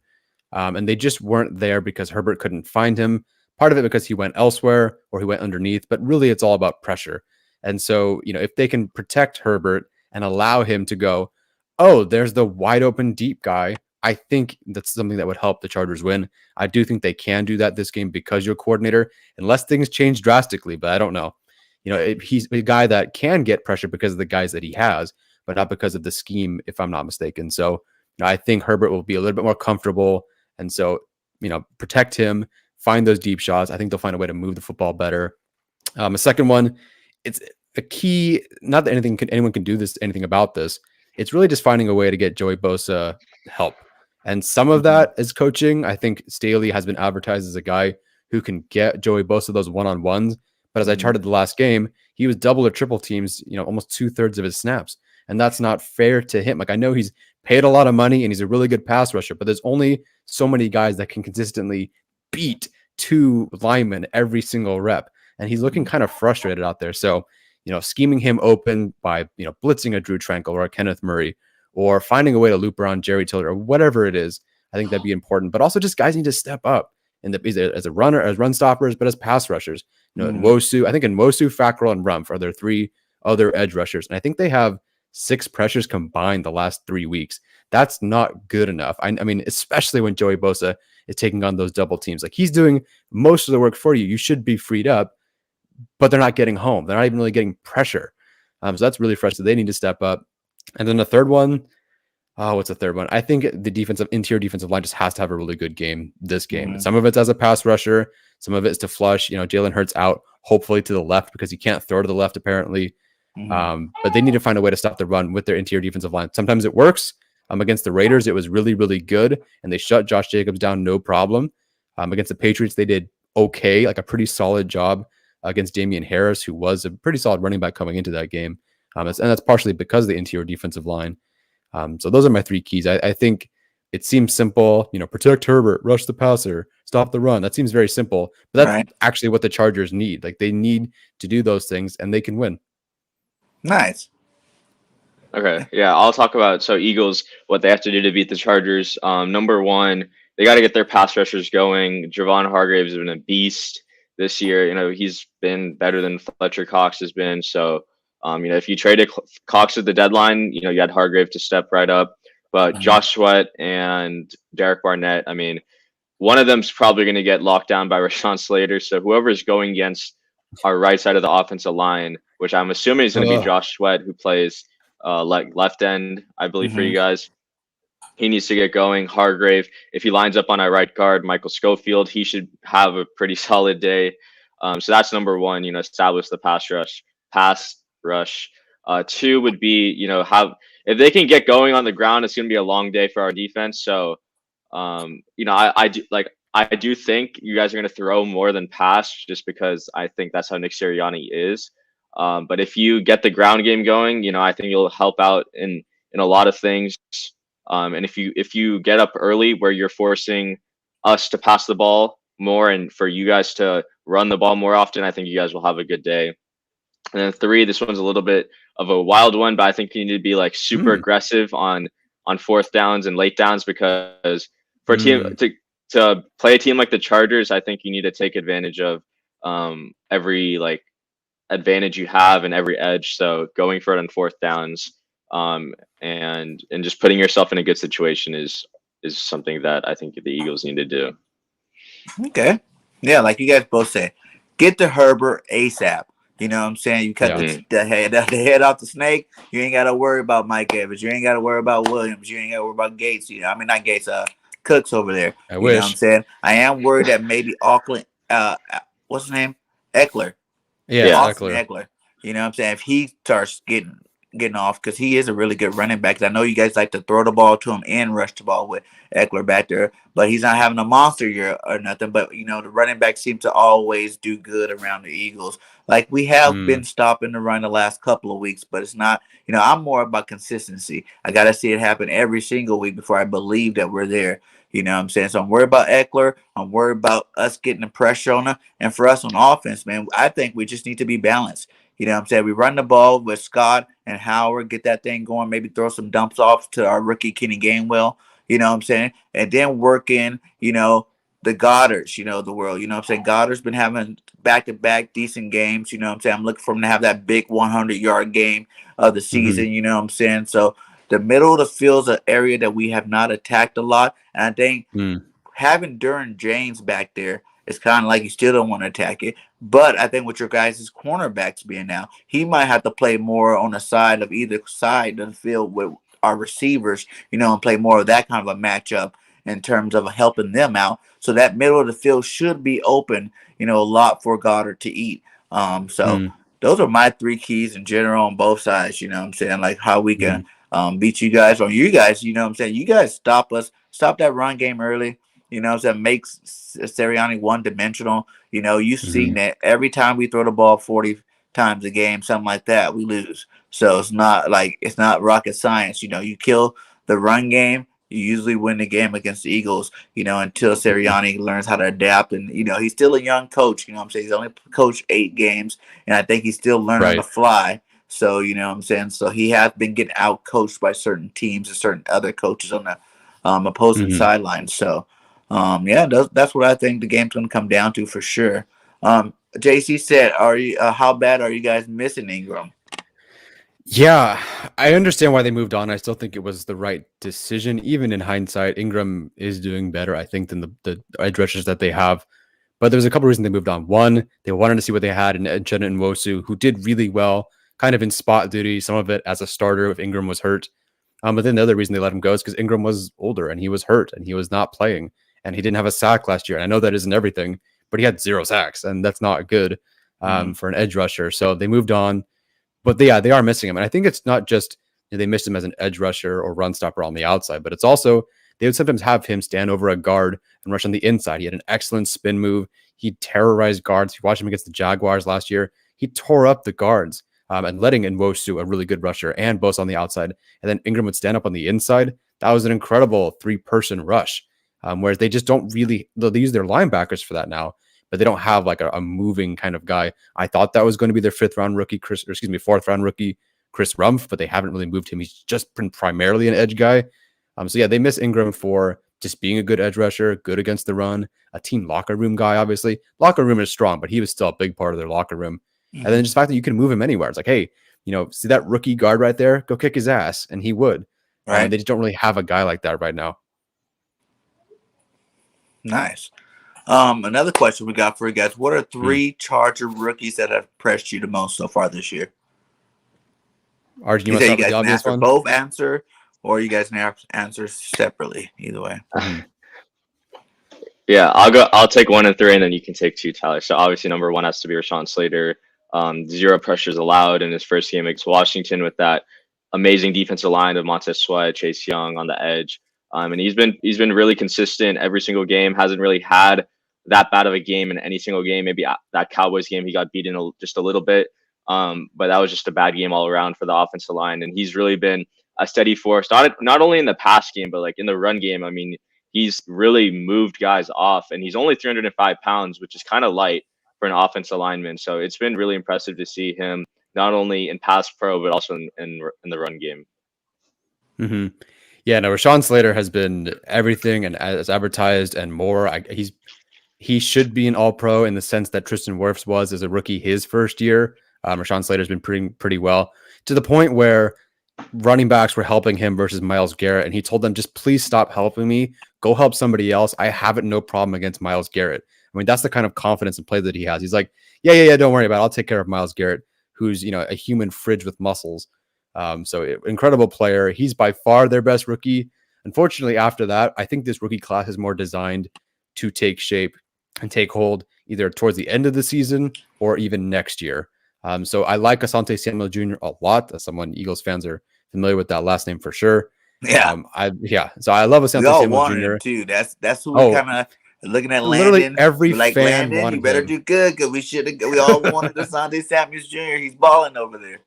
And they just weren't there because Herbert couldn't find him. Part of it because he went elsewhere or he went underneath, but really it's all about pressure. And so, if they can protect Herbert and allow him to go, oh, there's the wide open deep guy, I think that's something that would help the Chargers win. I do think they can do that this game because you're a coordinator, unless things change drastically, but I don't know. He's a guy that can get pressure because of the guys that he has, but not because of the scheme, if I'm not mistaken. So I think Herbert will be a little bit more comfortable. And so, protect him, find those deep shots. I think they'll find a way to move the football better. A second one, it's a key, not that anyone can do anything about this. It's really just finding a way to get Joey Bosa help. And some of that is coaching. I think Staley has been advertised as a guy who can get Joey Bosa those one-on-ones. But as I charted the last game, he was double or triple teams, almost 2/3 of his snaps. And that's not fair to him. Like, I know he's paid a lot of money and he's a really good pass rusher, but there's only so many guys that can consistently beat 2 linemen every single rep. And he's looking kind of frustrated out there. So, scheming him open by, blitzing a Drew Tranquil or a Kenneth Murray, or finding a way to loop around Jerry Tiller or whatever it is, I think that'd be important. But also just guys need to step up as a runner, as run stoppers, but as pass rushers. Nwosu, I think Nwosu, Fackrell, and Rumpf are their 3 other edge rushers. And I think they have 6 pressures combined the last 3 weeks. That's not good enough. I mean, especially when Joey Bosa is taking on those double teams. Like, he's doing most of the work for you. You should be freed up, but they're not getting home. They're not even really getting pressure. So that's really frustrating. They need to step up. And then the third one, what's the third one? I think the interior defensive line just has to have a really good game this game. Mm-hmm. Some of it's as a pass rusher. Some of it is to flush. Jalen Hurts out, hopefully to the left, because he can't throw to the left, apparently. Mm-hmm. But they need to find a way to stop the run with their interior defensive line. Sometimes it works. Against the Raiders, it was really, really good, and they shut Josh Jacobs down, no problem. Against the Patriots, they did okay, like a pretty solid job against Damian Harris, who was a pretty solid running back coming into that game. And that's partially because of the interior defensive line. So those are my three keys. I think it seems simple, protect Herbert, rush the passer, stop the run. That seems very simple, but that's Right. actually what the Chargers need. Like, they need to do those things and they can win. Nice. Okay, yeah, I'll talk about Eagles, what they have to do to beat the Chargers. Number one, they got to get their pass rushers going. Javon Hargraves has been a beast this year. He's been better than Fletcher Cox has been. So, if you traded Cox at the deadline, you had Hargrave to step right up. But Josh Sweat and Derek Barnett, I mean, one of them's probably going to get locked down by Rashawn Slater. So whoever's going against our right side of the offensive line, which I'm assuming is going to be Josh Sweat, who plays left end, I believe, for you guys. He needs to get going. Hargrave, if he lines up on our right guard, Michael Schofield, he should have a pretty solid day. So that's number one. Establish the pass rush. Two would be, if they can get going on the ground, it's going to be a long day for our defense. So, I do think you guys are going to throw more than pass, just because I think that's how Nick Sirianni is. But if you get the ground game going, I think you'll help out in a lot of things. And if you get up early where you're forcing us to pass the ball more and for you guys to run the ball more often, I think you guys will have a good day. And then three, this one's a little bit of a wild one, but I think you need to be like super aggressive on fourth downs and late downs, because for a team to play a team like the Chargers, I think you need to take advantage of every advantage you have and every edge. So going for it on fourth downs, and just putting yourself in a good situation is something that I think the Eagles need to do. Okay. Yeah, like you guys both said, get to Herbert ASAP. You know what I'm saying? You cut the head off the snake. You ain't got to worry about Mike Evans. You ain't got to worry about Williams. You ain't got to worry about Gates. Not Gates. Cooks over there. I wish. Know what I'm saying? I am worried that maybe Auckland. What's his name? Eckler. Yeah, Eckler. You know what I'm saying? If he starts getting off, because he is a really good running back. I know you guys like to throw the ball to him and rush the ball with Eckler back there, but he's not having a monster year or nothing. But the running back seems to always do good around the Eagles. Like, we have been stopping the run the last couple of weeks, but it's not. I'm more about consistency. I gotta see it happen every single week before I believe that we're there. You know what I'm saying? So I'm worried about Eckler. I'm worried about us getting the pressure on him. And for us on offense, man, I think we just need to be balanced. You know what I'm saying? We run the ball with Scott and Howard, get that thing going, maybe throw some dumps off to our rookie Kenny Gainwell, you know what I'm saying? And then work in, the Goddards, the world. You know what I'm saying? Goddard's been having back-to-back decent games. You know what I'm saying? I'm looking for him to have that big 100-yard game of the season. You know what I'm saying? So the middle of the field is an area that we have not attacked a lot. And I think having Derwin James back there, it's kind of like you still don't want to attack it. But I think with your guys' cornerbacks being now, he might have to play more on the side of either side of the field with our receivers, and play more of that kind of a matchup in terms of helping them out. So that middle of the field should be open, a lot for Goddard to eat. So those are my three keys in general on both sides, you know what I'm saying? Like how we can beat you guys, or you guys, you know what I'm saying? You guys stop that run game early. You know what I'm saying? Makes Sirianni one-dimensional. You've seen that every time we throw the ball 40 times a game, something like that, we lose. So it's not rocket science. You kill the run game, you usually win the game against the Eagles, until Sirianni learns how to adapt. And, he's still a young coach. You know what I'm saying? He's only coached 8 games, and I think he's still learning to fly. So, you know what I'm saying? So he has been getting out-coached by certain teams and certain other coaches on the opposing sidelines. So, that's what I think the game's going to come down to for sure. JC said, how bad are you guys missing Ingram? Yeah, I understand why they moved on. I still think it was the right decision. Even in hindsight, Ingram is doing better, I think, than the edge rushers that they have. But there's a couple of reasons they moved on. One, they wanted to see what they had in Uchenna Nwosu, who did really well, kind of in spot duty, some of it as a starter if Ingram was hurt. But then the other reason they let him go is because Ingram was older and he was hurt and he was not playing. And he didn't have a sack last year. And I know that isn't everything, but he had 0 sacks, and that's not good for an edge rusher. So they moved on. But they are missing him. And I think it's not just they missed him as an edge rusher or run stopper on the outside, but it's also they would sometimes have him stand over a guard and rush on the inside. He had an excellent spin move. He terrorized guards. If you watched him against the Jaguars last year, he tore up the guards. and letting Nwosu, a really good rusher, and Bosa on the outside, and then Ingram would stand up on the inside. That was an incredible 3-person rush. Whereas they just don't really, they use their linebackers for that now, but they don't have like a moving kind of guy. I thought that was going to be their 4th-round rookie, Chris Rumph, but they haven't really moved him. He's just been primarily an edge guy. So yeah, they miss Ingram for just being a good edge rusher, good against the run, a team locker room guy, obviously. Locker room is strong, but he was still a big part of their locker room. And then just the fact that you can move him anywhere. It's like, hey, see that rookie guard right there? Go kick his ass. And he would. Right. They just don't really have a guy like that right now. Nice. Another question we got for you guys. What are 3 Charger rookies that have impressed you the most so far this year? Arjun, you want to start with the obvious one? Both answer, or you guys can answer separately. Either way. Yeah, I'll take 1 and 3, and then you can take 2, Tyler. So obviously, number 1 has to be Rashawn Slater. 0 pressures allowed in his first game against Washington with that amazing defensive line of Montez Sweat, Chase Young on the edge. And he's been really consistent every single game. Hasn't really had that bad of a game in any single game. Maybe that Cowboys game he got beaten just a little bit, but that was just a bad game all around for the offensive line. And he's really been a steady force, not only in the pass game, but like in the run game. I mean, he's really moved guys off, and he's only 305 pounds, which is kind of light for an offensive lineman. So it's been really impressive to see him not only in pass pro, but also in the run game. Mm-hmm. Yeah, no, Rashawn Slater has been everything and as advertised and more. He should be an all-pro in the sense that Tristan Wirfs was as a rookie his first year. Rashawn Slater's been pretty well, to the point where running backs were helping him versus Myles Garrett, and he told them, just please stop helping me. Go help somebody else. I have no problem against Myles Garrett. I mean, that's the kind of confidence and play that he has. He's like, yeah, don't worry about it. I'll take care of Myles Garrett, who's a human fridge with muscles. So incredible player. He's by far their best rookie. Unfortunately, after that, I think this rookie class is more designed to take shape and take hold either towards the end of the season or even next year. So I like Asante Samuel Jr. a lot. As someone Eagles fans are familiar with that last name for sure. Yeah. So I love Asante Samuel Jr. too. That's who we kind of looking at. Literally Landon. every like fan Landon, wanted you better him. do good because we all wanted Asante Samuel Jr. He's balling over there.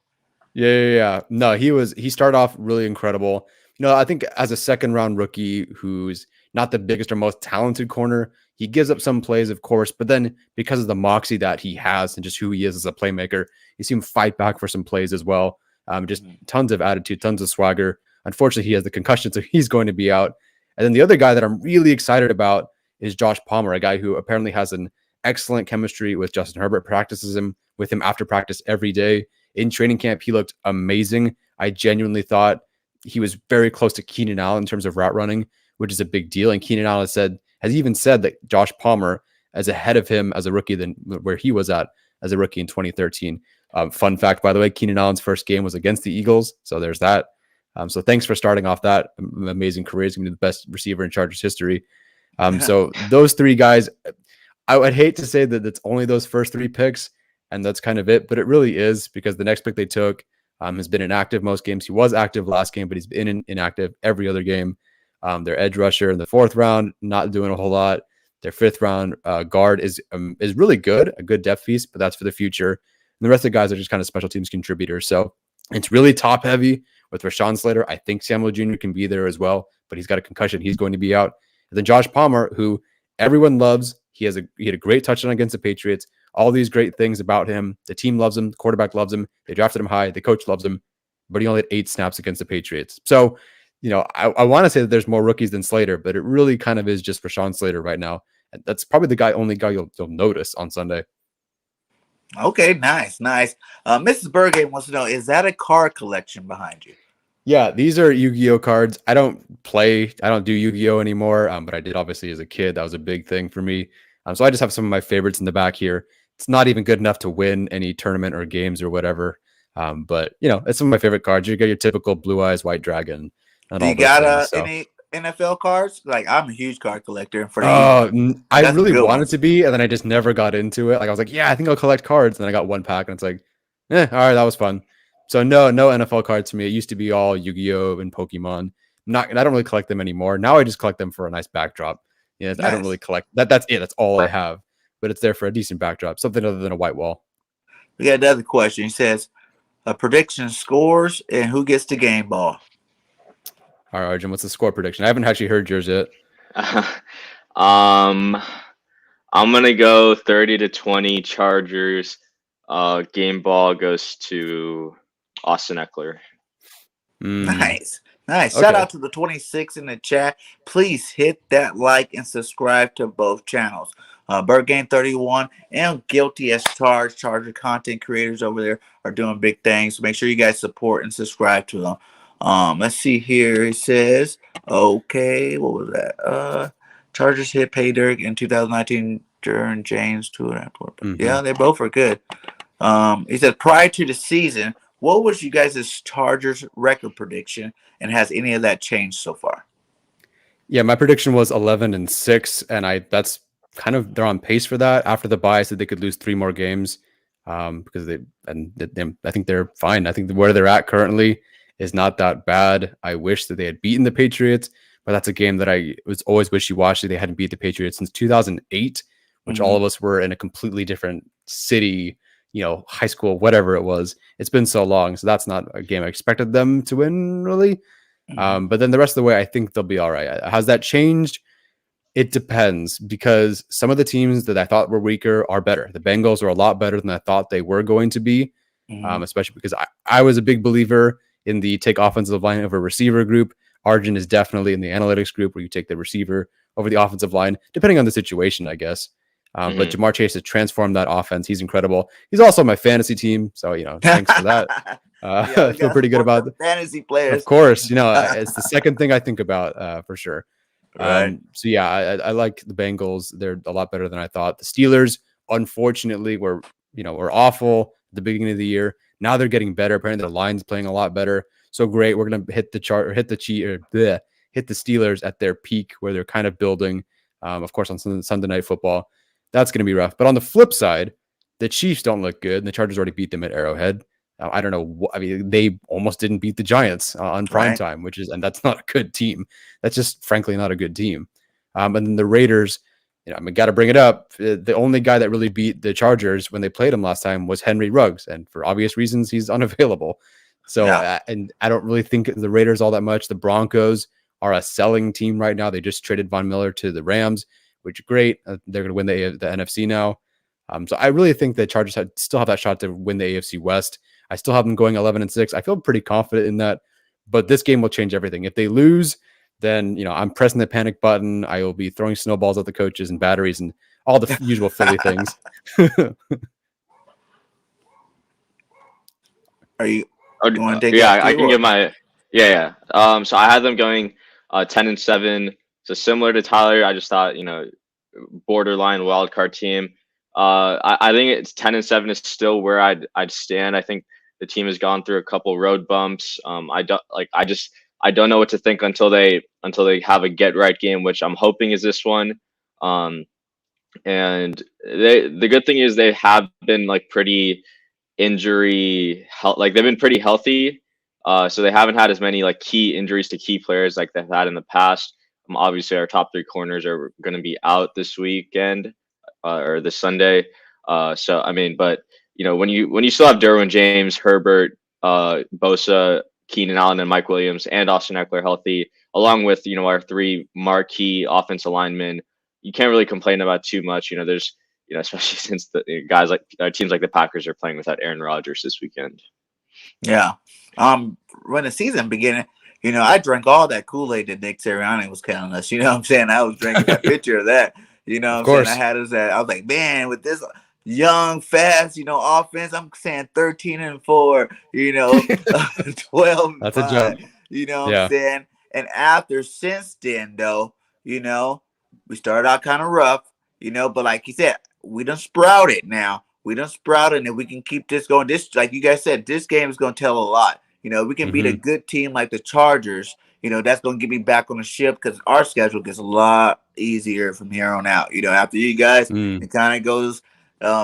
Yeah. No, he started off really incredible. I think as a 2nd-round rookie who's not the biggest or most talented corner, he gives up some plays, of course, but then because of the moxie that he has and just who he is as a playmaker, you see him fight back for some plays as well. Just tons of attitude, tons of swagger. Unfortunately, he has the concussion, so he's going to be out. And then the other guy that I'm really excited about is Josh Palmer, a guy who apparently has an excellent chemistry with Justin Herbert, practices with him after practice every day. In training camp, he looked amazing. I genuinely thought he was very close to Keenan Allen in terms of route running, which is a big deal. And Keenan Allen has even said that Josh Palmer is ahead of him as a rookie than where he was at as a rookie in 2013. Fun fact, by the way, Keenan Allen's first game was against the Eagles. So there's that. So thanks for starting off that amazing career. He's going to be the best receiver in Chargers history. So those 3 guys, I would hate to say that it's only those first 3 picks and that's kind of it, but it really is, because the next pick they took has been inactive most games. He was active last game, but he's been inactive every other game. Their edge rusher in the 4th round, not doing a whole lot. Their 5th round guard is really good, a good depth piece, but that's for the future. And the rest of the guys are just kind of special teams contributors. So it's really top heavy with Rashawn Slater. I think Samuel Jr. can be there as well, but he's got a concussion. He's going to be out. And then Josh Palmer, who everyone loves. He had a great touchdown against the Patriots. All these great things about him. The team loves him. The quarterback loves him. They drafted him high. The coach loves him, but he only had 8 snaps against the Patriots. So, I want to say that there's more rookies than Slater, but it really kind of is just Rashawn Slater right now. And that's probably the only guy you'll notice on Sunday. Okay, nice. Mrs. Berghain wants to know, is that a card collection behind you? Yeah, these are Yu-Gi-Oh cards. I don't do Yu-Gi-Oh anymore, but I did obviously as a kid. That was a big thing for me. So I just have some of my favorites in the back here. It's not even good enough to win any tournament or games or whatever. But it's some of my favorite cards. You got your typical Blue Eyes White Dragon. Do you got any NFL cards? Like, I'm a huge card collector. I really wanted to be, and then I just never got into it. Like, I was like, yeah, I think I'll collect cards. And then I got one pack, and it's like, all right, that was fun. So no NFL cards for me. It used to be all Yu-Gi-Oh and Pokemon. I don't really collect them anymore. Now I just collect them for a nice backdrop. Nice. I don't really collect that. That's it. That's all I have. But it's there for a decent backdrop, something other than a white wall. We got another question. He says, A prediction scores and who gets the game ball. All right, Arjun, what's the score prediction? I haven't actually heard yours yet. um, I'm gonna go 30-20 Chargers. Game ball goes to Austin Eckler. Nice. Nice. Shout Okay. out to the 26 in the chat. Please hit that like and subscribe to both channels. BirdGang 31 and Guilty as Charged. Charger content creators over there are doing big things. So make sure you guys support and subscribe to them. Let's see here. It says, okay, what was that? Chargers hit pay dirt in 2019 during James 2.5. Yeah, they both are good. He said prior to the season, what was you guys' Chargers record prediction, and has any of that changed so far? Yeah, my prediction was 11-6, and that's kind of they're on pace for that. After the bye, I said they could lose 3 more games because I think they're fine. I think where they're at currently is not that bad. I wish that they had beaten the Patriots, but that's a game that I was always wishy-washy. They hadn't beat the Patriots since 2008, which all of us were in a completely different city, high school, whatever it was. It's been so long, so that's not a game I expected them to win, really. But then the rest of the way, I think they'll be all right. Has that changed? It depends, because some of the teams that I thought were weaker are better. The Bengals are a lot better than I thought they were going to be, especially because I was a big believer in the take offensive line over receiver group. Arjun is definitely in the analytics group where you take the receiver over the offensive line, depending on the situation, I guess. But Jamar Chase has transformed that offense. He's incredible. He's also my fantasy team, so thanks for that. I feel pretty good about fantasy players. Of course, it's the second thing I think about for sure. Right. So yeah, I like the Bengals. They're a lot better than I thought. The Steelers, unfortunately, were awful at the beginning of the year. Now they're getting better. Apparently, their line's playing a lot better. So great. We're gonna hit the Steelers at their peak where they're kind of building. Of course, on Sunday Night Football, that's gonna be rough. But on the flip side, the Chiefs don't look good, and the Chargers already beat them at Arrowhead. I don't know. They almost didn't beat the Giants on prime time, and that's not a good team. That's just frankly not a good team. And then the Raiders, got to bring it up. The only guy that really beat the Chargers when they played him last time was Henry Ruggs, and for obvious reasons, he's unavailable. So, and I don't really think the Raiders all that much. The Broncos are a selling team right now. They just traded Von Miller to the Rams, which is great. They're going to win the NFC now. So I really think the Chargers still have that shot to win the AFC West. I still have them going 11-6. I feel pretty confident in that, but this game will change everything. If they lose, then I'm pressing the panic button. I will be throwing snowballs at the coaches and batteries and all the usual Philly things. Are you? I can give my So I had them going 10-7. So similar to Tyler, I just thought borderline wild card team. I think it's 10-7 is still where I'd stand. I think the team has gone through a couple road bumps. I don't know what to think until they have a get right game, which I'm hoping is this one. And the good thing is they have been pretty they've been pretty healthy. So they haven't had as many key injuries to key players like they've had in the past. Obviously our top 3 corners are going to be out this weekend or this Sunday. But when you still have Derwin James, Herbert, Bosa, Keenan Allen, and Mike Williams, and Austin Eckler healthy, along with our 3 marquee offensive linemen, you can't really complain about too much. There's especially since the guys teams like the Packers are playing without Aaron Rodgers this weekend. Yeah. When the season began, I drank all that Kool-Aid that Nick Sirianni was telling us. You know what I'm saying? I was drinking that picture of that. You know what I'm saying? I had us at, I was like, man, with this young, fast, offense, I'm saying 13-4, 12. That's a jump. You know what I'm saying? And since then, though, we started out kind of rough, but like you said, we done sprouted now. We done sprouted, and we can keep this going. This, like you guys said, this game is going to tell a lot. We can beat a good team like the Chargers. That's going to get me back on the ship because our schedule gets a lot easier from here on out. After you guys, it kind of goes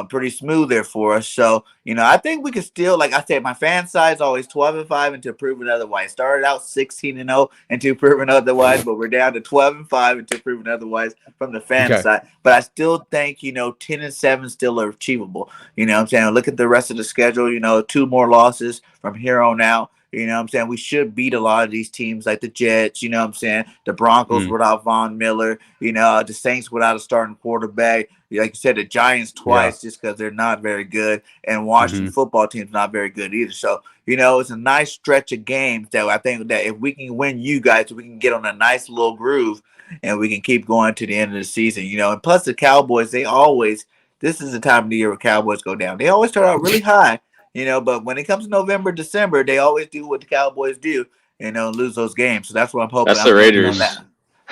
pretty smooth there for us. So, I think we can still, like I said, my fan side is always 12-5 until proven otherwise. Started out 16-0 until proven otherwise, but we're down to 12-5 until proven otherwise from the fan Okay. side. But I still think, 10-7 still are achievable. You know what I'm saying? Look at the rest of the schedule, 2 more losses from here on out. You know what I'm saying? We should beat a lot of these teams like the Jets, you know what I'm saying? The Broncos without Von Miller, the Saints without a starting quarterback. Like you said, the Giants twice just because they're not very good. And Washington football team's not very good either. So, it's a nice stretch of games that I think that if we can win you guys, we can get on a nice little groove and we can keep going to the end of the season, And plus the Cowboys, this is the time of the year where Cowboys go down. They always start out really high. But when it comes to November, December, they always do what the Cowboys do, lose those games. So that's what I'm hoping. That's the Raiders.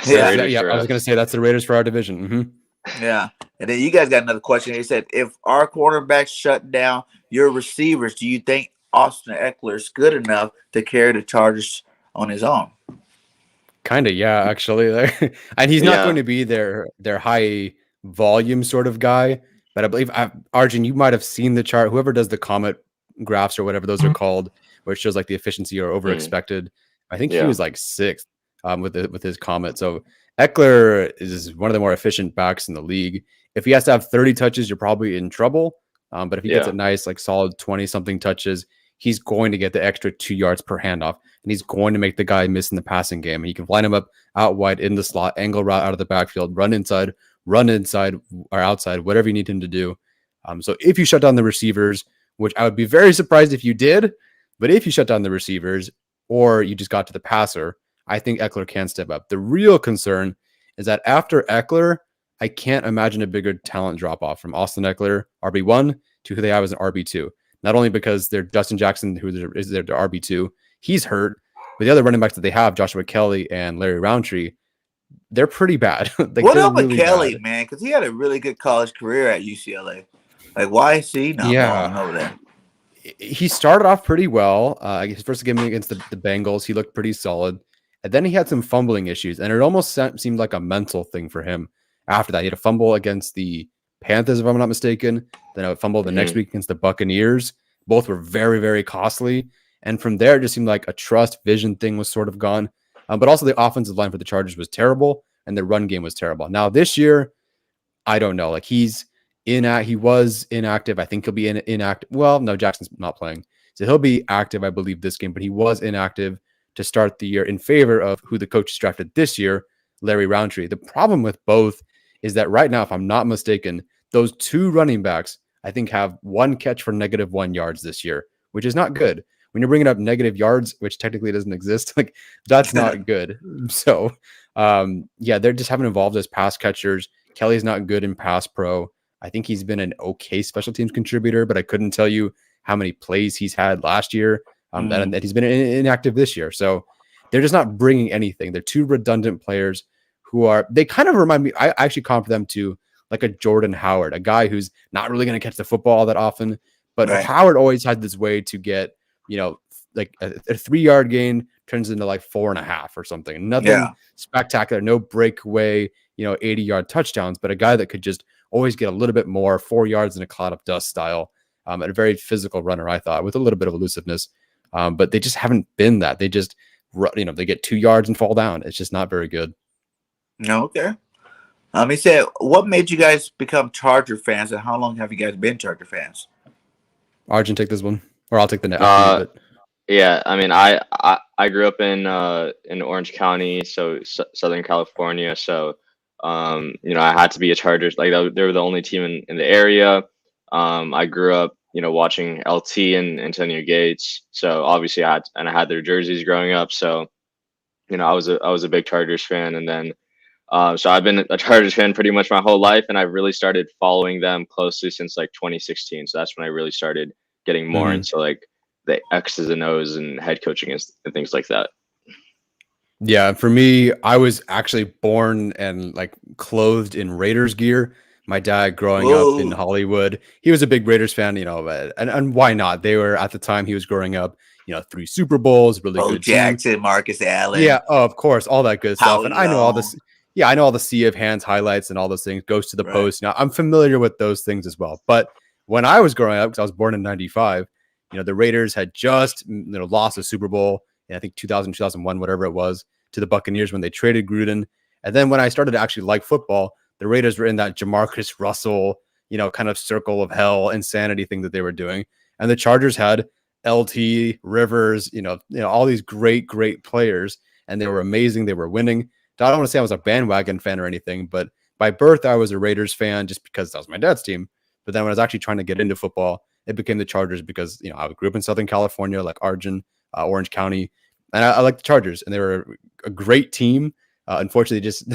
Yeah, I was going to say that's the Raiders for our division. Yeah. And then you guys got another question. They said, if our quarterbacks shut down your receivers, do you think Austin Eckler is good enough to carry the Chargers on his own? Kind of, yeah, actually. And he's not going to be their high volume sort of guy. But I believe, Arjun, you might have seen the chart. Whoever does the Comet graphs or whatever those are called, where it shows like the efficiency or over expected. I think he was like 6th with his Comet. So Eckler is one of the more efficient backs in the league. If he has to have 30 touches, you're probably in trouble. But if he gets a nice, like solid 20-something touches, he's going to get the extra 2 yards per handoff, and he's going to make the guy miss in the passing game. And you can line him up out wide in the slot, angle route out of the backfield, run inside or outside, whatever you need him to do. So if you shut down the receivers, which I would be very surprised if you did, but if you shut down the receivers or you just got to the passer, I think Eckler can step up. The real concern is that after Eckler, I can't imagine a bigger talent drop-off from Austin Eckler, RB1, to who they have as an RB2. Not only because they're Justin Jackson, who is their RB2, he's hurt, but the other running backs that they have, Joshua Kelly and Larry Roundtree, they're pretty bad. What up with Kelly, man? Because he had a really good college career at UCLA. Like, why is he not balling over there? He started off pretty well. His first game against the Bengals, he looked pretty solid. And then he had some fumbling issues, and it almost seemed like a mental thing for him after that. He had a fumble against the Panthers, if I'm not mistaken. Then a fumble the next week against the Buccaneers. Both were very, very costly. And from there, it just seemed like a trust vision thing was sort of gone. But also the offensive line for the Chargers was terrible, and the run game was terrible. Now this year, I don't know. Like he was inactive. I think he'll be inactive. Well, no, Jackson's not playing, so he'll be active, I believe, this game. But he was inactive to start the year in favor of who the coach drafted this year, Larry Roundtree. The problem with both is that right now, if I'm not mistaken, those 2 running backs I think have 1 catch for -1 yards this year, which is not good. When you're bringing up negative yards, which technically doesn't exist, like that's not good. So, they just haven't evolved as pass catchers. Kelly's not good in pass pro. I think he's been an okay special teams contributor, but I couldn't tell you how many plays he's had last year. That he's been inactive this year. So they're just not bringing anything. They're 2 redundant players they kind of remind me. I actually compare them to like a Jordan Howard, a guy who's not really going to catch the football all that often, but Howard always had this way to get, like a 3-yard gain turns into like 4.5 or something. Nothing spectacular, no breakaway, 80-yard touchdowns, but a guy that could just always get a little bit more, 4 yards in a cloud of dust style, and a very physical runner, I thought, with a little bit of elusiveness. But they just haven't been that. They just, they get 2 yards and fall down. It's just not very good. No, okay. He said, what made you guys become Charger fans, and how long have you guys been Charger fans? Arjun, take this one, or I'll take the next. Yeah, I mean, I grew up in Orange County, so Southern California. So, I had to be a Chargers. Like they were the only team in the area. I grew up, watching LT and Antonio Gates. So obviously I had their jerseys growing up. So, I was a big Chargers fan, and then. So I've been a Chargers fan pretty much my whole life, and I've really started following them closely since like 2016. So that's when I really started getting more into like the X's and O's and head coaching and things like that. Yeah, for me, I was actually born and like clothed in Raiders gear. My dad, growing up in Hollywood, he was a big Raiders fan, and why not? They were at the time he was growing up, 3 Super Bowls, really good Jackson, Marcus Allen. Yeah, of course, all that good stuff. And I know all this. yeah, I know all the sea of hands highlights and all those things, goes to the post. Now I'm familiar with those things as well. But when I was growing up, because I was born in 95, the Raiders had just lost a Super Bowl in I think 2000, 2001, whatever it was, to the Buccaneers when they traded Gruden. And then when I started to actually like football, the Raiders were in that Jamarcus Russell, kind of circle of hell insanity thing that they were doing. And the Chargers had LT, Rivers, all these great, great players, and they were amazing. They were winning. I don't want to say I was a bandwagon fan or anything, but by birth, I was a Raiders fan just because that was my dad's team. But then when I was actually trying to get into football, it became the Chargers because, I grew up in Southern California, like Orange County, and I like the Chargers, and they were a great team. Unfortunately, just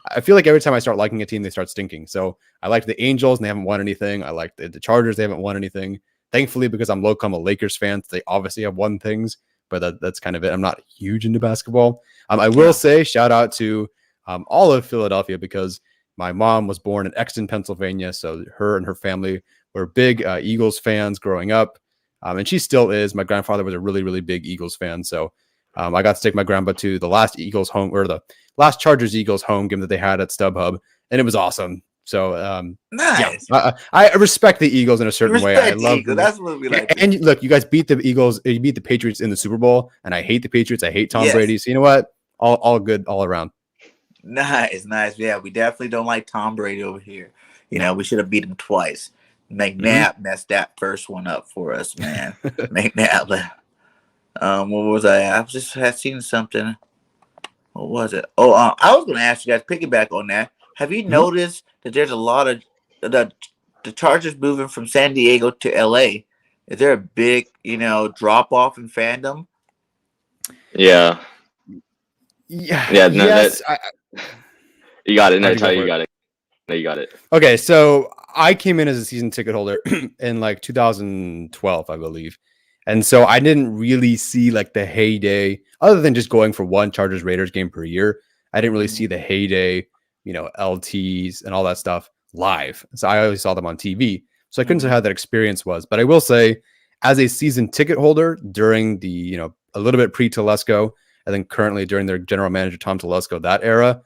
I feel like every time I start liking a team, they start stinking. So I liked the Angels, and they haven't won anything. I like the Chargers, they haven't won anything. Thankfully, because I'm local, I'm a Lakers fan, they obviously have won things, but that's kind of it. I'm not huge into basketball. I will say shout out to all of Philadelphia because my mom was born in Exton, Pennsylvania. So her and her family were big Eagles fans growing up. And she still is. My grandfather was a really, really big Eagles fan. So I got to take my grandpa to the last Eagles home or the last Chargers Eagles home game that they had at StubHub. And it was awesome. So nice. Yeah, I respect the Eagles in a certain way. I love Eagles. That's what we like. And look, you guys beat the Eagles. You beat the Patriots in the Super Bowl, and I hate the Patriots. I hate Tom Brady. So you know what? All good all around. Nice. Yeah, we definitely don't like Tom Brady over here. We should have beat him twice. McNabb messed that first one up for us, man. McNabb. What was I just had seen something. What was it? Oh, I was going to ask you guys, piggyback on that. Have you noticed that there's a lot of the Chargers moving from San Diego to LA? Is there a big, drop off in fandom? Yeah. Yeah. No, yes. You got it. No, you got it. No, you got it. Okay, so I came in as a season ticket holder in like 2012, I believe. And so I didn't really see like the heyday, other than just going for one Chargers Raiders game per year. I didn't really see the heyday, LTs and all that stuff live. So I always saw them on TV. So I couldn't say how that experience was. But I will say, as a season ticket holder during the, a little bit pre-Telesco, and then currently during their general manager, Tom Telesco, that era,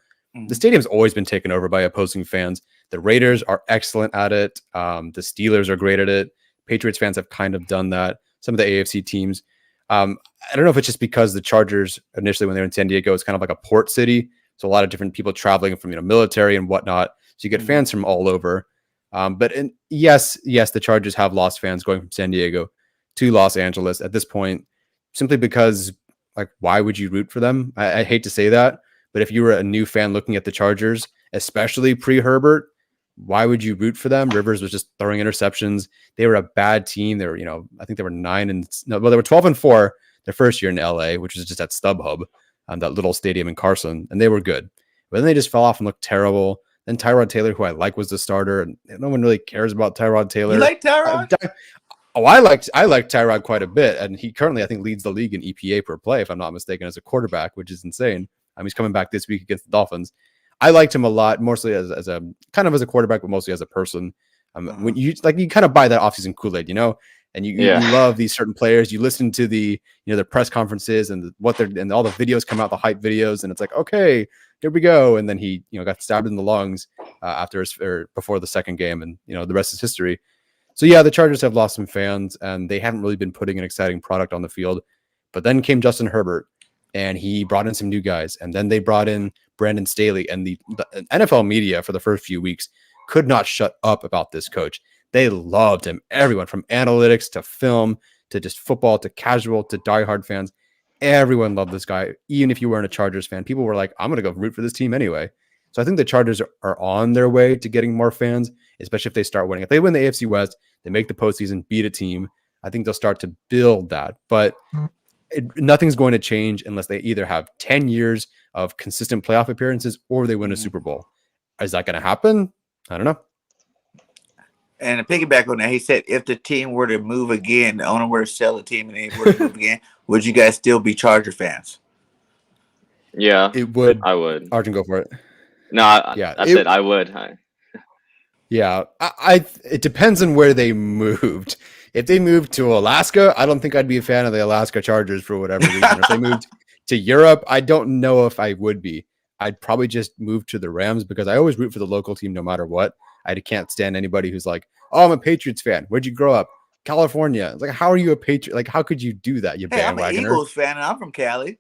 the stadium's always been taken over by opposing fans. The Raiders are excellent at it. The Steelers are great at it. Patriots fans have kind of done that. Some of the AFC teams. I don't know if it's just because the Chargers initially, when they were in San Diego, it's kind of like a port city. So a lot of different people traveling from, military and whatnot. So you get fans from all over. But yes, the Chargers have lost fans going from San Diego to Los Angeles at this point, simply because, like, why would you root for them? I hate to say that, but if you were a new fan looking at the Chargers, especially pre-Herbert, why would you root for them? Rivers was just throwing interceptions. They were a bad team. They were, I think they were 12-4 their first year in LA, which was just at StubHub, that little stadium in Carson, and they were good. But then they just fell off and looked terrible. Then Tyrod Taylor, who I like, was the starter, and no one really cares about Tyrod Taylor. You like Tyrod? I like Tyrod quite a bit, and he currently, I think, leads the league in EPA per play, if I'm not mistaken, as a quarterback, which is insane. He's coming back this week against the Dolphins. I liked him a lot, mostly as a kind of as a quarterback, but mostly as a person. When you kind of buy that offseason Kool-Aid, and you love these certain players. You listen to the their press conferences and and all the videos come out, the hype videos, and it's like, okay, here we go. And then he got stabbed in the lungs before the second game, and the rest is history. So yeah, the Chargers have lost some fans, and they haven't really been putting an exciting product on the field. But then came Justin Herbert, and he brought in some new guys, and then they brought in Brandon Staley, and the NFL media for the first few weeks could not shut up about this coach. They loved him. Everyone from analytics to film to just football to casual to diehard fans. Everyone loved this guy. Even if you weren't a Chargers fan, people were like, I'm going to go root for this team anyway. So I think the Chargers are on their way to getting more fans, especially if they start winning. If they win the AFC West, they make the postseason, beat a team, I think they'll start to build that. But nothing's going to change unless they either have 10 years of consistent playoff appearances or they win a Super Bowl. Is that going to happen? I don't know. And to piggyback on that, he said if the team were to move again, the owner were to sell the team and they were to move again, would you guys still be Charger fans? Yeah, it would. I would. Arjun, go for it. No, I said I would. Yeah, it depends on where they moved. If they moved to Alaska, I don't think I'd be a fan of the Alaska Chargers for whatever reason. If they moved to Europe, I don't know if I would be. I'd probably just move to the Rams because I always root for the local team no matter what. I can't stand anybody who's like, "Oh, I'm a Patriots fan. Where'd you grow up? California." It's like, how are you a Patriot? Like, how could you do that, you Hey, I'm an bandwagoner? Eagles fan, and I'm from Cali.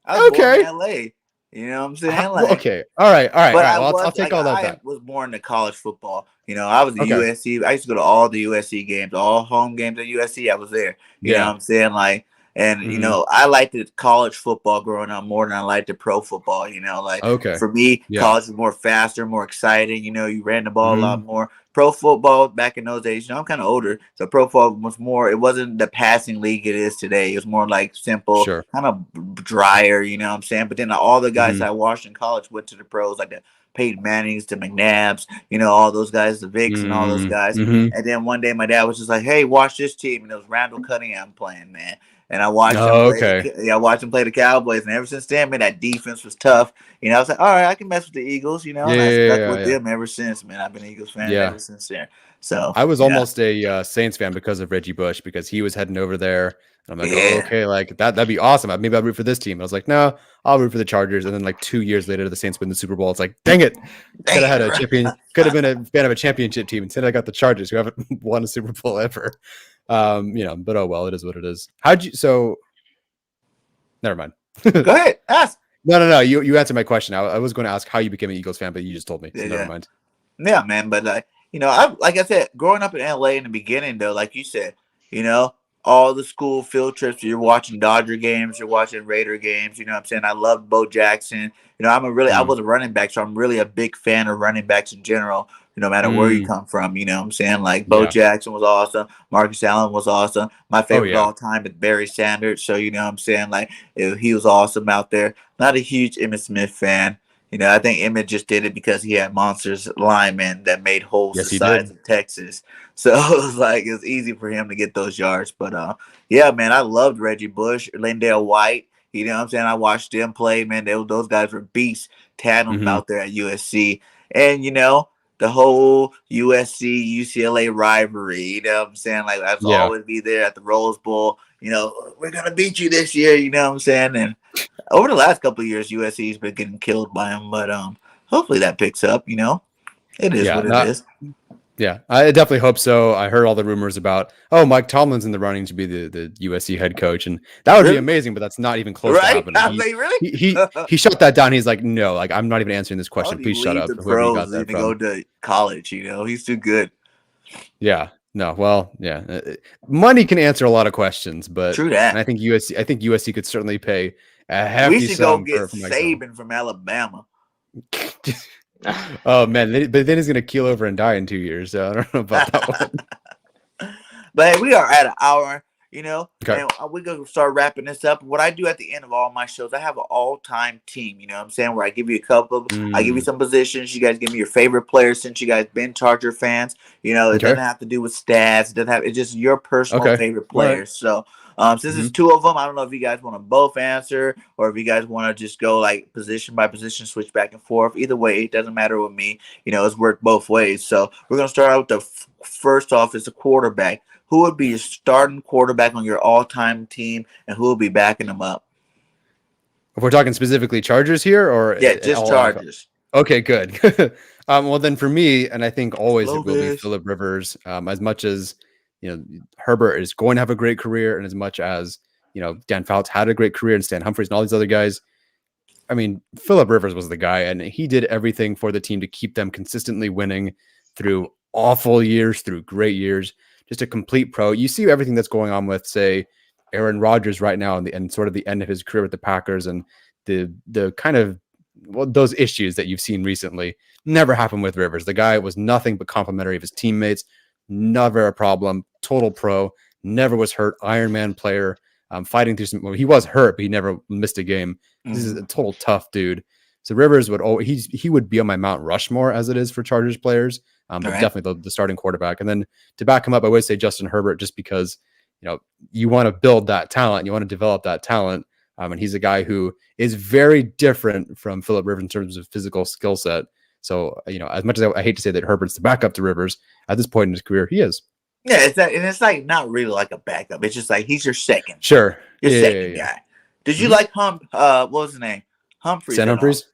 I was born in Okay. LA. You know what I'm saying? Well, Like, okay. All right. but Well, I'll take all that I back. was born to college football. You know, I was at Okay. USC. I used to go to all the USC games, all home games at USC. I was there. You know Yeah. what I'm saying? Like, and you Mhm. know, I liked the college football growing up more than I liked the pro football. You know, like Okay. for me, Yeah. college was more faster, more exciting. You know, you ran the ball a lot Mhm. more. Pro football back in those days, you know, I'm kind of older, so pro football was more. It wasn't the passing league it is today. It was more like simple, Sure. kind of drier. You know what I'm saying? But then all the guys Mhm. I watched in college went to the pros, like the Peyton Mannings, the McNabbs, you know, all those guys, the Vicks, and all those guys. Mhm. And then one day my dad was just like, "Hey, watch this team," and it was Randall Cunningham playing, man. And I watched him Oh, play okay. I watched him play the Cowboys, and ever since then, man, that defense was tough. You know, I was like, all right, I can mess with the Eagles, you know, Yeah. and I stuck with Yeah. them ever since, man. I've been an Eagles fan Yeah. ever since then. So I was yeah, almost a Saints fan because of Reggie Bush because he was heading over there. And I'm like, oh, yeah. okay, like that'd be awesome. Maybe I'll root for this team. And I was like, no, I'll root for the Chargers. And then like 2 years later, the Saints win the Super Bowl. It's like, dang it, could have Dang had it, a champion, could have been a fan of a championship team. Instead, I got the Chargers, who haven't won a Super Bowl ever. You know, but oh well, it is what it is. How'd you? So, never mind. Go ahead, ask. No. You answered my question. I was going to ask how you became an Eagles fan, but you just told me. So Yeah, never yeah. mind. Yeah, man. But you know, I like I said, growing up in LA in the beginning, though, like you said, you know, all the school field trips. You're watching Dodger games. You're watching Raider games. You know what I'm saying? I love Bo Jackson. You know, I Mm. was a running back, so I'm really a big fan of running backs in general. No matter where you Mm. come from, you know what I'm saying? Like Bo Yeah. Jackson was awesome. Marcus Allen was awesome. My Oh favorite of yeah. all time is Barry Sanders. So you know what I'm saying? Like he was awesome out there. Not a huge Emmitt Smith fan. You know, I think Emmett just did it because he had monsters linemen that made holes the Yes, he size did. of Texas. So it was like it was easy for him to get those yards. But yeah, man, I loved Reggie Bush, Lindale White. You know what I'm saying? I watched them play, man. Those guys were beasts, tandem Hmm. out there at USC. And you know, the whole USC UCLA rivalry, you know what I'm saying? Like that's Yeah. always be there at the Rose Bowl. You know, we're gonna beat you this year, you know what I'm saying? And over the last couple of years, USC's been getting killed by him, but hopefully that picks up. You know, it is Yeah. what it is. Yeah, I definitely hope so. I heard all the rumors about, oh, Mike Tomlin's in the running to be the USC head coach, and that would be Really? amazing. But that's not even close to Right? happening. I mean, really? He shut that down. He's like, no, like I'm not even answering this Why question. would he Please shut leave up, the whoever you got pros and that go from. to college? You know, he's too good. Yeah, no, well, yeah, money can answer a lot of questions, but True and that. I think USC could certainly pay a We hefty should go sum get for Mike Tomlin. Saban from Alabama. Oh man, but then he's gonna keel over and die in 2 years. So I don't know about that one. But hey, we are at an hour, you know, Okay. and we're going to start wrapping this up. What I do at the end of all my shows, I have an all-time team, you know what I'm saying, where I give you a couple, I give you Mm, some positions. You guys give me your favorite players since you guys been Charger fans. You know, it okay. doesn't have to do with stats. It doesn't have, it's just your personal Okay. favorite All right. players. So since Hmm. it's two of them, I don't know if you guys want to both answer or if you guys want to just go like position by position, switch back and forth. Either way, it doesn't matter with me. You know, it's worked both ways. So we're going to start out with the first off is the quarterback. Who would be your starting quarterback on your all-time team, and who will be backing them up? If we're talking specifically Chargers here, or Yeah, just all NFL? Chargers. Okay, good. Well, then for me, and I think always it will be Clovis. Phillip Rivers. As much as Herbert is going to have a great career, and as much as Dan Fouts had a great career, and Stan Humphries and all these other guys. I mean, Phillip Rivers was the guy, and he did everything for the team to keep them consistently winning through awful years, through great years. Just a complete pro. You see everything that's going on with, say, Aaron Rodgers right now, and sort of the end of his career with the Packers, and the kind of those issues that you've seen recently never happened with Rivers. The guy was nothing but complimentary of his teammates, never a problem, total pro, never was hurt, Iron Man player, fighting through some. Well, he was hurt, but he never missed a game. This is a total tough dude. So Rivers would he would be on my Mount Rushmore as it is for Chargers players, but right. definitely the starting quarterback. And then to back him up, I would say Justin Herbert, just because you want to build that talent, you want to develop that talent, and he's a guy who is very different from Phillip Rivers in terms of physical skill set. So as much as I hate to say that Herbert's the backup to Rivers at this point in his career, he is. Yeah, it's like not really like a backup. It's just like he's your second. Sure, Your second guy. Did you like what was his name? Humphries. Stan Humphries.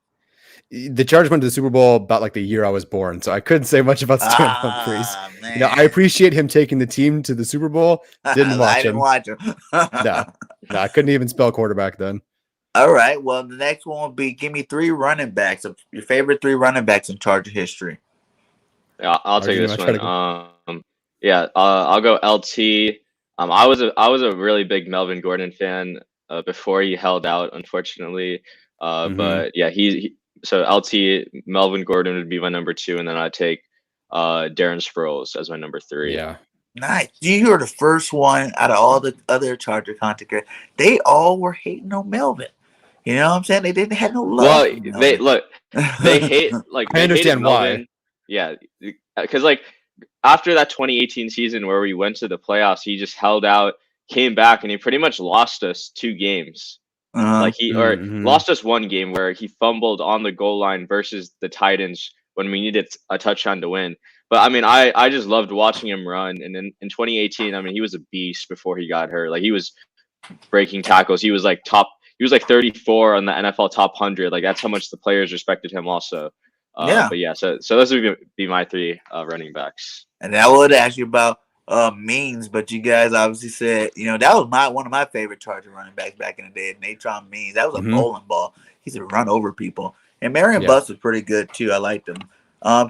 The Chargers went to the Super Bowl about like the year I was born, so I couldn't say much about Stan Humphries. Man. You know, I appreciate him taking the team to the Super Bowl. Didn't watch I didn't him. watch him. No, I couldn't even spell quarterback then. All right. Well, the next one will be give me 3 running backs of your favorite 3 running backs in Charger history. Yeah, I'll take this one. I'll go LT. I was a really big Melvin Gordon fan before he held out, unfortunately. But yeah, so LT Melvin Gordon would be my number 2, and then I'd take Darren Sproles as my number 3. Yeah. Nice. You were the first one out of all the other Charger content creators. They all were hating on Melvin. You know what I'm saying? They didn't have no love. Well, they hate like I understand why. Yeah, because like after that 2018 season where we went to the playoffs, he just held out, came back, and he pretty much lost us 2 games. Like he lost us 1 game where he fumbled on the goal line versus the Titans when we needed a touchdown to win. But I mean, I just loved watching him run. And then in 2018, I mean, he was a beast before he got hurt. Like he was breaking tackles. He was like 34 on the NFL top 100. Like that's how much the players respected him also. But yeah, so those would be my 3 running backs. And I would ask you about Means, but you guys obviously said, you know, that was one of my favorite Charger running backs back in the day, Natron Means. That was a bowling ball. He used to run over people. And Marion Bus was pretty good too. I liked him.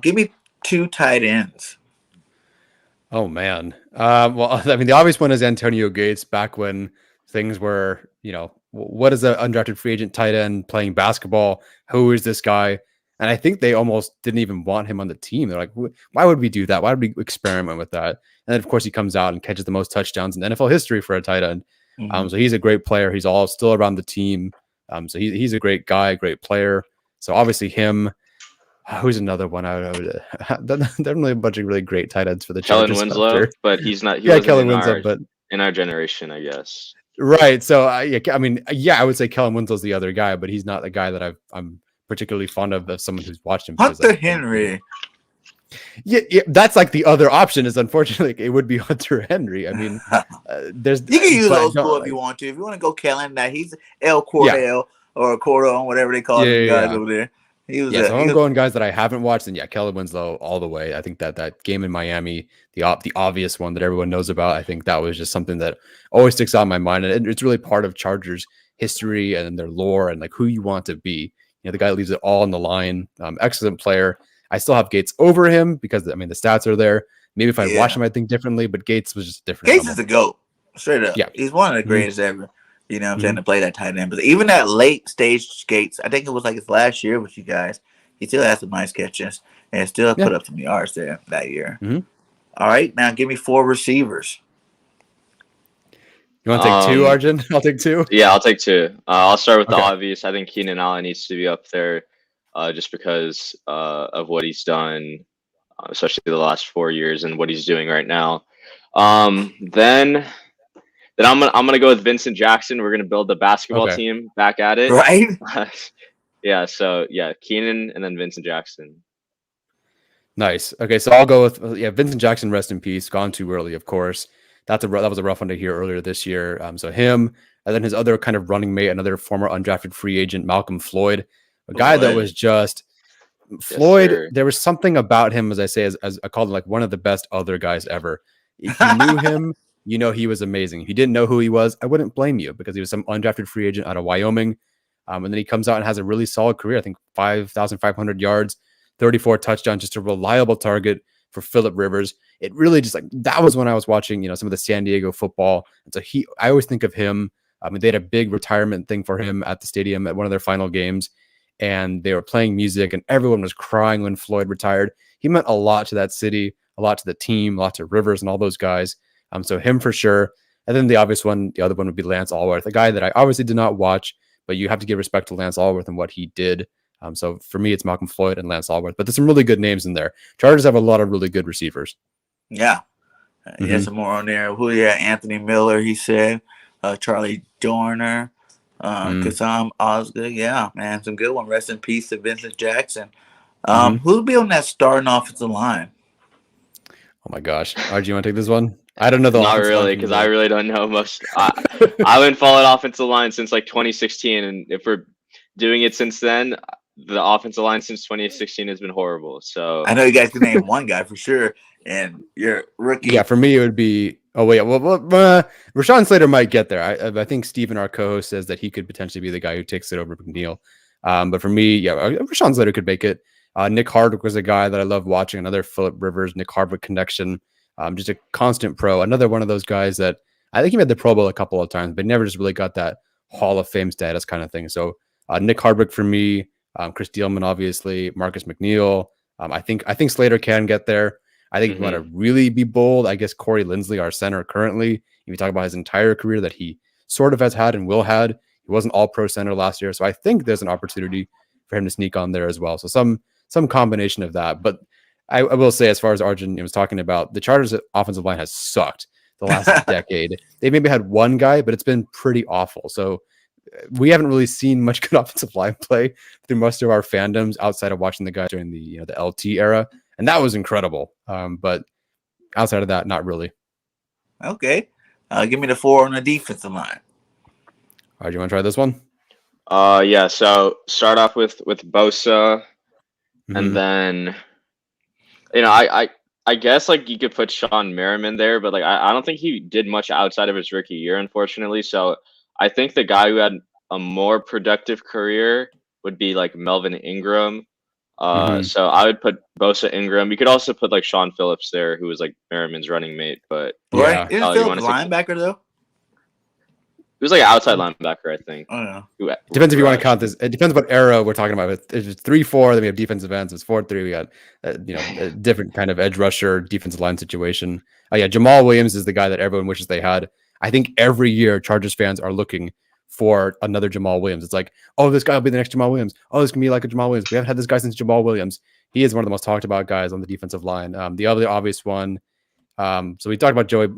Give me 2 tight ends. Oh man. Well, I mean, the obvious one is Antonio Gates back when things were, you know, what is an undrafted free agent tight end playing basketball? Who is this guy? And I think they almost didn't even want him on the team. They're like, why would we do that? Why would we experiment with that? And then, of course, he comes out and catches the most touchdowns in NFL history for a tight end. So he's a great player. He's all still around the team. So he's a great guy, great player. So obviously him. Who's another one? I would definitely a bunch of really great tight ends for the Chargers. Kellen Winslow, but he's not. He Kellen Winslow, but in our generation, I guess. Right. So I mean, I would say Kellen Winslow's the other guy, but he's not the guy that I'm particularly fond of as someone who's watched him. Hunter Henry. Yeah, that's like the other option. Is unfortunately it would be Hunter Henry. I mean, there's you can use those school if you want to. If you want to go Kellen, that he's El Cordell or Cordon, whatever they call the guys over there. So I'm going guys that I haven't watched, and Kellen Winslow all the way. I think that game in Miami, the obvious one that everyone knows about, I think that was just something that always sticks out in my mind, and it's really part of Chargers history and their lore and like who you want to be. You know, the guy leaves it all on the line. Excellent player. I still have Gates over him because I mean the stats are there. Maybe if I watch him, I think differently. But Gates was just different. Gates is the GOAT, straight up. Yeah, he's one of the greatest ever. You know what I'm saying, to play that tight end. But even that late stage Gates, I think it was like his last year with you guys. He still has some nice catches and still put up some yards there that year. All right, now give me 4 receivers. You want to take 2, Arjun? I'll take 2. Yeah, I'll take 2. I'll start with the obvious. I think Keenan Allen needs to be up there just because of what he's done, especially the last 4 years and what he's doing right now. Then I'm gonna go with Vincent Jackson. We're gonna build the basketball team back at it. Right? So Keenan and then Vincent Jackson. Nice. Okay, so I'll go with Vincent Jackson. Rest in peace. Gone too early, of course. That was a rough one to hear earlier this year. So him, and then his other kind of running mate, another former undrafted free agent, Malcolm Floyd, a guy that was just Floyd. Yes, there was something about him, as I say, as I called him, like one of the best other guys ever. If you knew him, you know he was amazing. If you didn't know who he was, I wouldn't blame you because he was some undrafted free agent out of Wyoming. And then he comes out and has a really solid career. I think 5,500 yards, 34 touchdowns, just a reliable target for Phillip Rivers. It really just like that was when I was watching, some of the San Diego football. And so I always think of him. I mean, they had a big retirement thing for him at the stadium at one of their final games, and they were playing music, and everyone was crying when Floyd retired. He meant a lot to that city, a lot to the team, a lot to Rivers and all those guys. So him for sure. And then the obvious one, the other one would be Lance Allworth, a guy that I obviously did not watch, but you have to give respect to Lance Allworth and what he did. So for me, it's Malcolm Floyd and Lance Allworth, but there's some really good names in there. Chargers have a lot of really good receivers. Yeah. He has some more on there. Anthony Miller, he said. Charlie Dorner. Kasam Osgood. Yeah, man. Some good one. Rest in peace to Vincent Jackson. Who'll be on that starting offensive line? Oh, my gosh. RG, you want to take this one? I don't know the Not really, because I really don't know most. I haven't followed offensive line since like 2016, and if we're doing it since then, the offensive line since 2016 has been horrible. So I know you guys can name one guy for sure, and your rookie. Yeah, for me it would be. Oh wait, Rashawn Slater might get there. I think Steven, our co-host, says that he could potentially be the guy who takes it over McNeil. But for me, yeah, Rashawn Slater could make it. Nick Hardwick was a guy that I love watching. Another Phillip Rivers, Nick Hardwick connection. Just a constant pro. Another one of those guys that I think he made the Pro Bowl a couple of times, but never just really got that Hall of Fame status kind of thing. So Nick Hardwick for me, Chris Dielman, obviously, Marcus McNeil. I think Slater can get there. I think if you want to really be bold, I guess Corey Linsley, our center currently, if you talk about his entire career that he sort of has had and will had, he was an all-pro center last year. So I think there's an opportunity for him to sneak on there as well. So some combination of that. But I will say, as far as Arjun was talking about, the Chargers' offensive line has sucked the last decade. They maybe had one guy, but it's been pretty awful. So we haven't really seen much good offensive line play through most of our fandoms outside of watching the guys during the the LT era, and that was incredible. But outside of that, not really. Okay, give me the 4 on the defensive line. All right, do you want to try this one? Yeah. So start off with Bosa, and then I guess like you could put Sean Merriman there, but like I don't think he did much outside of his rookie year, unfortunately. So I think the guy who had a more productive career would be like Melvin Ingram. So I would put Bosa, Ingram. You could also put like Sean Phillips there, who was like Merriman's running mate. But Right, isn't you Phillips wanna linebacker though? he was like an outside linebacker, I think. Oh yeah. Depends if you want to count this. It depends what era we're talking about. If it's 3-4, then we have defensive ends. It's 4-3. We got a different kind of edge rusher defensive line situation. Yeah, Jamal Williams is the guy that everyone wishes they had. I think every year Chargers fans are looking for another Jamal Williams. It's like, oh, this guy will be the next Jamal Williams. Oh, this can be like a Jamal Williams. We haven't had this guy since Jamal Williams. He is one of the most talked about guys on the defensive line. The other obvious one. So we talked about Joey.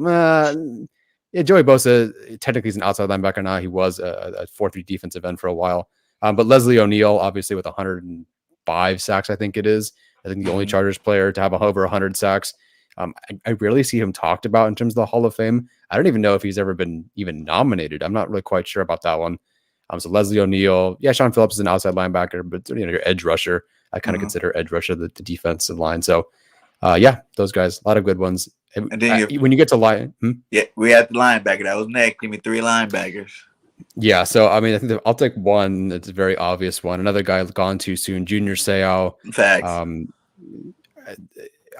Joey Bosa technically is an outside linebacker now. He was a 4-3 defensive end for a while. But Leslie O'Neal, obviously with 105 sacks, I think it is. I think the only Chargers player to have over 100 sacks. I rarely see him talked about in terms of the Hall of Fame. I don't even know if he's ever been even nominated. I'm not really quite sure about that one. So Leslie O'Neal, Sean Phillips is an outside linebacker, but your edge rusher, I kind of consider edge rusher the defensive line. So those guys, a lot of good ones. And then when you get to line, yeah, we had the linebacker. That was next. Give me 3 linebackers. Yeah, so I mean, I think I'll take one. It's a very obvious one. Another guy gone too soon, Junior Seau. Facts.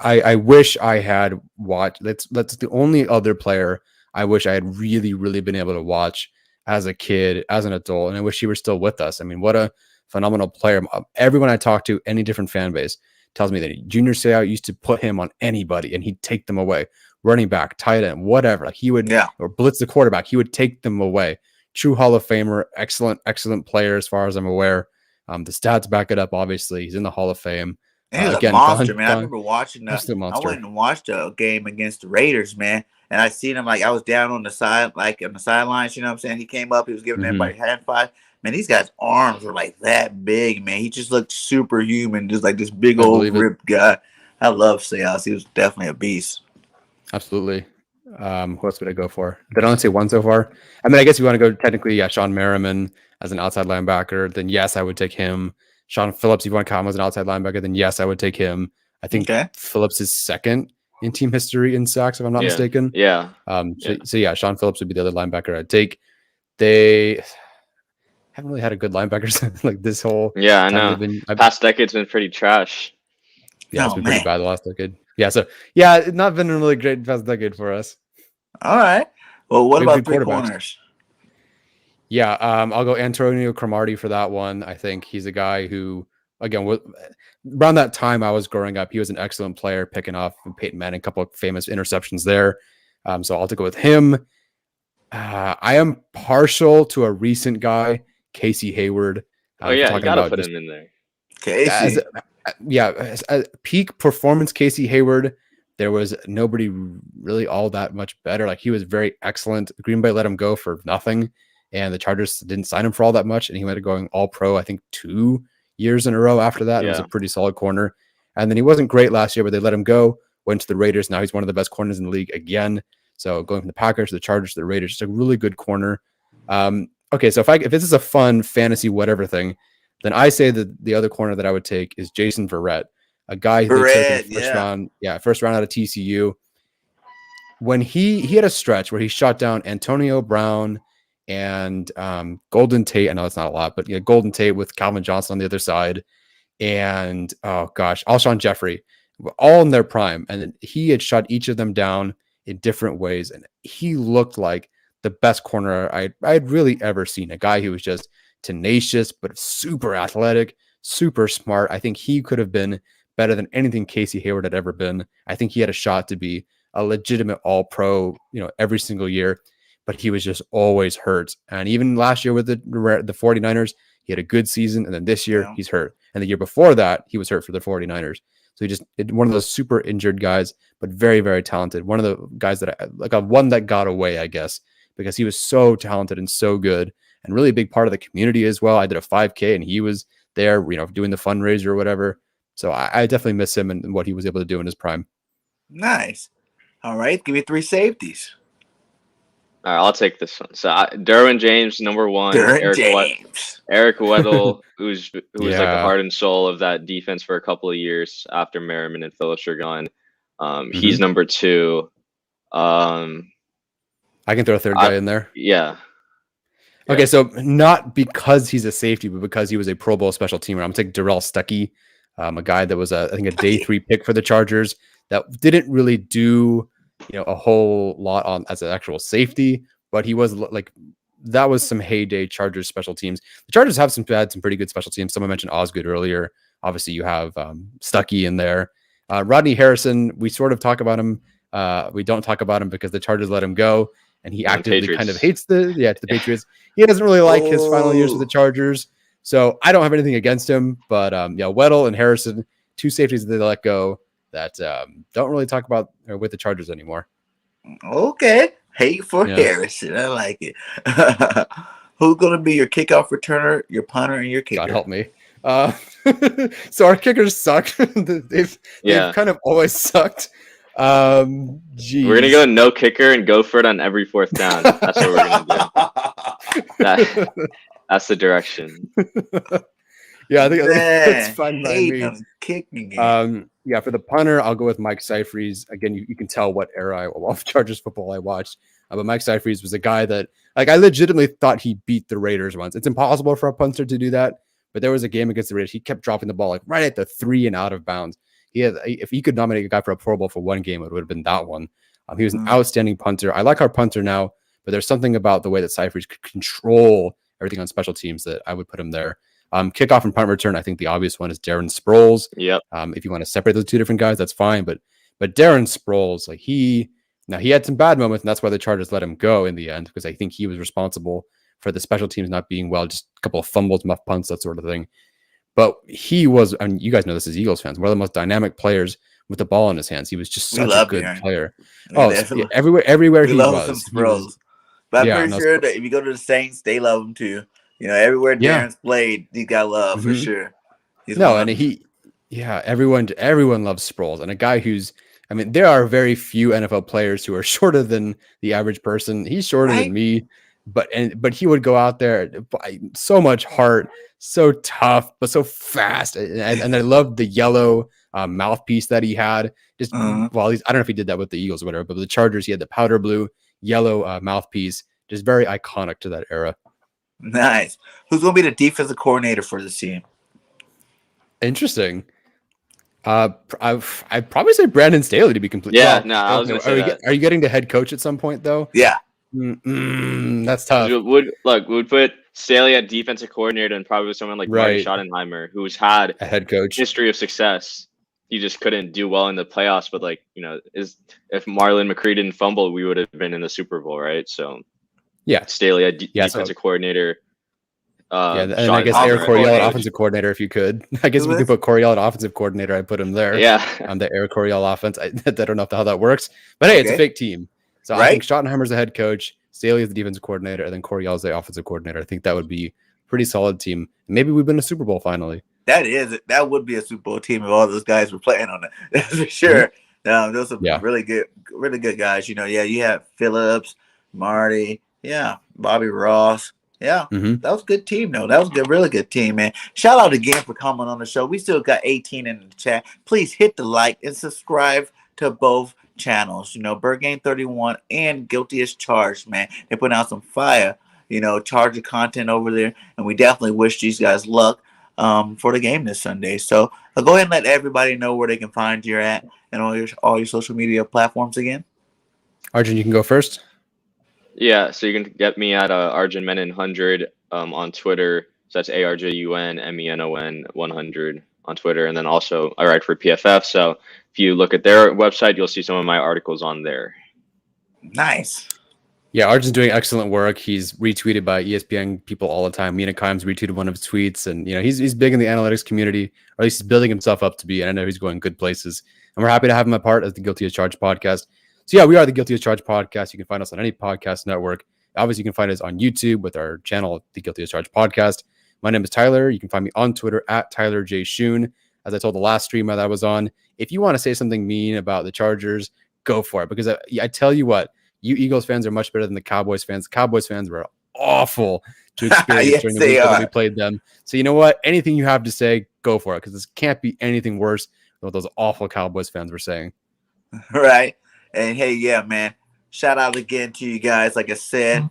I wish I had watched. That's the only other player I wish I had really, really been able to watch as a kid, as an adult, and I wish he were still with us. I mean, what a phenomenal player! Everyone I talk to, any different fan base, tells me that Junior Seau used to put him on anybody, and he'd take them away. Running back, tight end, whatever. Like he would, or blitz the quarterback, he would take them away. True Hall of Famer, excellent player as far as I'm aware. The stats back it up. Obviously, he's in the Hall of Fame. And he's a monster, man. I remember watching I went and watched a game against the Raiders, man. And I seen him like I was down on the side, like on the sidelines, you know what I'm saying? He came up, he was giving everybody hand five. Man, these guys' arms were like that big, man. He just looked superhuman, just like this big old ripped guy. I love Seau. He was definitely a beast. Absolutely. Who else would I go for? Did I only say one so far? I mean, I guess you want to go technically, Sean Merriman as an outside linebacker, then yes, I would take him. Sean Phillips, if you want to count him as an outside linebacker, then yes, I would take him. I think Phillips is second in team history in sacks, if I'm not mistaken. Yeah. So Sean Phillips would be the other linebacker I'd take. They haven't really had a good linebackers like this whole. Yeah, I know. Past decade's been pretty trash. Yeah, it's been pretty bad the last decade. Yeah, so it's not been a really great past decade for us. All right. Well, what about 3 corners? Yeah, I'll go Antonio Cromartie for that one. I think he's a guy who, again, around that time I was growing up, he was an excellent player, picking off Peyton Manning, a couple of famous interceptions there. So I'll have to go with him. I am partial to a recent guy, Casey Hayward. You gotta put him in there. Casey. As peak performance, Casey Hayward, there was nobody really all that much better. Like he was very excellent. Green Bay let him go for nothing, and the Chargers didn't sign him for all that much, and he went to going all pro, I think 2 years in a row after that. It was a pretty solid corner. And then he wasn't great last year, but they let him go, went to the Raiders. Now he's one of the best corners in the league again. So going from the Packers to the Chargers to the Raiders, just a really good corner. Okay, so if this is a fun fantasy whatever thing, Then I say that the other corner that I would take is Jason Verrett, a guy who they took in the first round out of TCU. When he had a stretch where he shot down Antonio Brown and Golden Tate. I know that's not a lot, but Golden Tate with Calvin Johnson on the other side, and Alshon Jeffrey, all in their prime, and he had shot each of them down in different ways, and he looked like the best corner I'd really ever seen. A guy who was just tenacious, but super athletic, super smart. I think he could have been better than anything Casey Hayward had ever been. I think he had a shot to be a legitimate all-pro, every single year, but he was just always hurt. And even last year with the 49ers, he had a good season, and then this year he's hurt. And the year before that, he was hurt for the 49ers. So one of those super injured guys, but very, very talented. One of the guys one that got away, I guess, because he was so talented and so good, and really a big part of the community as well. I did a 5K and he was there, doing the fundraiser or whatever. So I definitely miss him and what he was able to do in his prime. Nice. All right, give me 3 safeties. All right, I'll take this one. So Derwin James, number 1. Eric Weddle, who's like the heart and soul of that defense for a couple of years after Merriman and Phillips are gone. He's number 2. I can throw a third guy in there. Yeah. Okay, so not because he's a safety, but because he was a Pro Bowl special teamer. I'm going to take Darrell Stuckey, a guy that was I think a day 3 pick for the Chargers that didn't really do a whole lot on as an actual safety, but he was that was some heyday Chargers special teams. The Chargers have had some pretty good special teams. Someone mentioned Osgood earlier. Obviously, you have Stuckey in there. Rodney Harrison, we sort of talk about him. We don't talk about him because the Chargers let him go, and he actively kind of hates the Patriots. He doesn't really like his final years with the Chargers, so I don't have anything against him. But Weddle and Harrison, 2 safeties that they let go that don't really talk about with the Chargers anymore. Okay, hate for Harrison. I like it. Who's going to be your kickoff returner, your punter, and your kicker? God help me. So our kickers suck. they've kind of always sucked. We're gonna go no kicker and go for it on every 4th down. That's what we're gonna do. That's the direction. I think that's fine by me. Kicking. For the punter, I'll go with Mike Seifries. Again, you can tell what era of Chargers football I watched. But Mike Seifries was a guy that, I legitimately thought he beat the Raiders once. It's impossible for a punter to do that, but there was a game against the Raiders. He kept dropping the ball right at the 3 and out of bounds. If he could nominate a guy for a Pro Bowl for one game, it would have been that one. He was an outstanding punter. I like our punter now, but there's something about the way that Seifries could control everything on special teams that I would put him there. Kickoff and punt return, I think the obvious one is Darren Sproles. Yep. If you want to separate those 2 different guys, that's fine. But Darren Sproles, he had some bad moments, and that's why the Chargers let him go in the end, because I think he was responsible for the special teams not being well, just a couple of fumbles, muff punts, that sort of thing. But he was, you guys know this as Eagles fans, one of the most dynamic players with the ball in his hands. He was just such a good player. Everywhere he was. But I'm pretty sure that if you go to the Saints, they love him too. Everywhere Darren's played, he got love for sure. Everyone loves Sproles, and a guy who's, there are very few NFL players who are shorter than the average person. He's shorter than me, but he would go out there, so much heart, so tough, but so fast. And I loved the yellow mouthpiece that he had. Just I don't know if he did that with the Eagles or whatever, but with the Chargers, he had the powder blue, yellow mouthpiece. Just very iconic to that era. Nice. Who's going to be the defensive coordinator for this team? Interesting. I'd probably say Brandon Staley to be completely. Yeah, I was going to say are you getting to head coach at some point though? Yeah. That's tough. We'd put Staley at defensive coordinator and probably someone like Marty Schottenheimer, who's had a head coach history of success. He just couldn't do well in the playoffs, but if Marlon McCree didn't fumble, we would have been in the Super Bowl, right? So Staley at defensive coordinator. And I guess Eric Coryell at offensive coordinator, if you could. I guess we could put Coryell at offensive coordinator. I put him there. Yeah. On the Eric Coryell offense. I don't know how that works, but hey, it's a fake team. So I think Schottenheimer's the head coach, Staley is the defensive coordinator, and then Coryell's the offensive coordinator. I think that would be a pretty solid team. Maybe we've been a Super Bowl finally. That would be a Super Bowl team if all those guys were playing on it. That's for sure. Those are really good guys. You have Phillips, Marty, Bobby Ross. Yeah, Hmm. that was a good team, though. That was a good, really good team, man. Shout out again for coming on the show. We still got 18 in the chat. Please hit the like and subscribe to both channels. Bird Game 31 and Guilty as Charged, man. They put out some fire, Charger content over there, and we definitely wish these guys luck for the game this Sunday. So go ahead and let everybody know where they can find you at and all your social media platforms again. Arjun, you can go first. Yeah, so you can get me at ArjunMenon100 on Twitter. So that's ARJUNMENON 100 on Twitter. And then also I write for PFF. So if you look at their website, you'll see some of my articles on there. Nice. Yeah, Arjun's doing excellent work. He's retweeted by ESPN people all the time. Mina Kimes retweeted one of his tweets, and he's big in the analytics community, or at least he's building himself up to be. And I know he's going good places. And we're happy to have him a part of the Guilty as Charged podcast. So yeah, we are the Guilty as Charged podcast. You can find us on any podcast network. Obviously, you can find us on YouTube with our channel, the Guilty as Charged podcast. My name is Tyler. You can find me on Twitter at Tyler J. Schoon. As I told the last streamer that I was on, if you want to say something mean about the Chargers, go for it. Because I tell you what, you Eagles fans are much better than the Cowboys fans. The Cowboys fans were awful to experience Yes, during the they week that are. we played them. So you know what? Anything you have to say, go for it. Because this can't be anything worse than what those awful Cowboys fans were saying. Right. And hey, yeah, man. Shout out again to you guys. Like I said,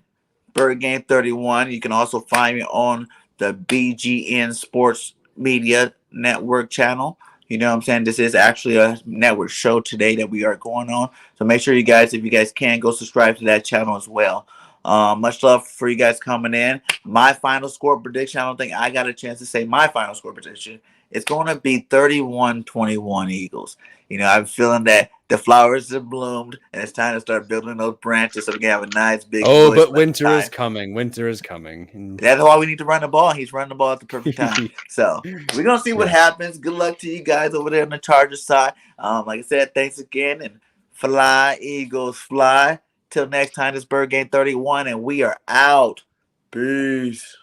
Bird Game 31. You can also find me on the BGN Sports Media Network channel. You know what I'm saying? This is actually a network show today that we are going on. So make sure you guys, if you guys can, go subscribe to that channel as well. Much love for you guys coming in. My final score prediction, I don't think I got a chance to say my final score prediction. It's going to be 31-21 Eagles. I'm feeling that the flowers have bloomed, and it's time to start building those branches so we can have a nice big Oh, bush but winter time. is coming. Winter is coming. That's why we need to run the ball. He's running the ball at the perfect time. So we're going to see what happens. Good luck to you guys over there on the Chargers side. Like I said, thanks again, and fly, Eagles, fly. Till next time, this Bird Game 31, and we are out. Peace.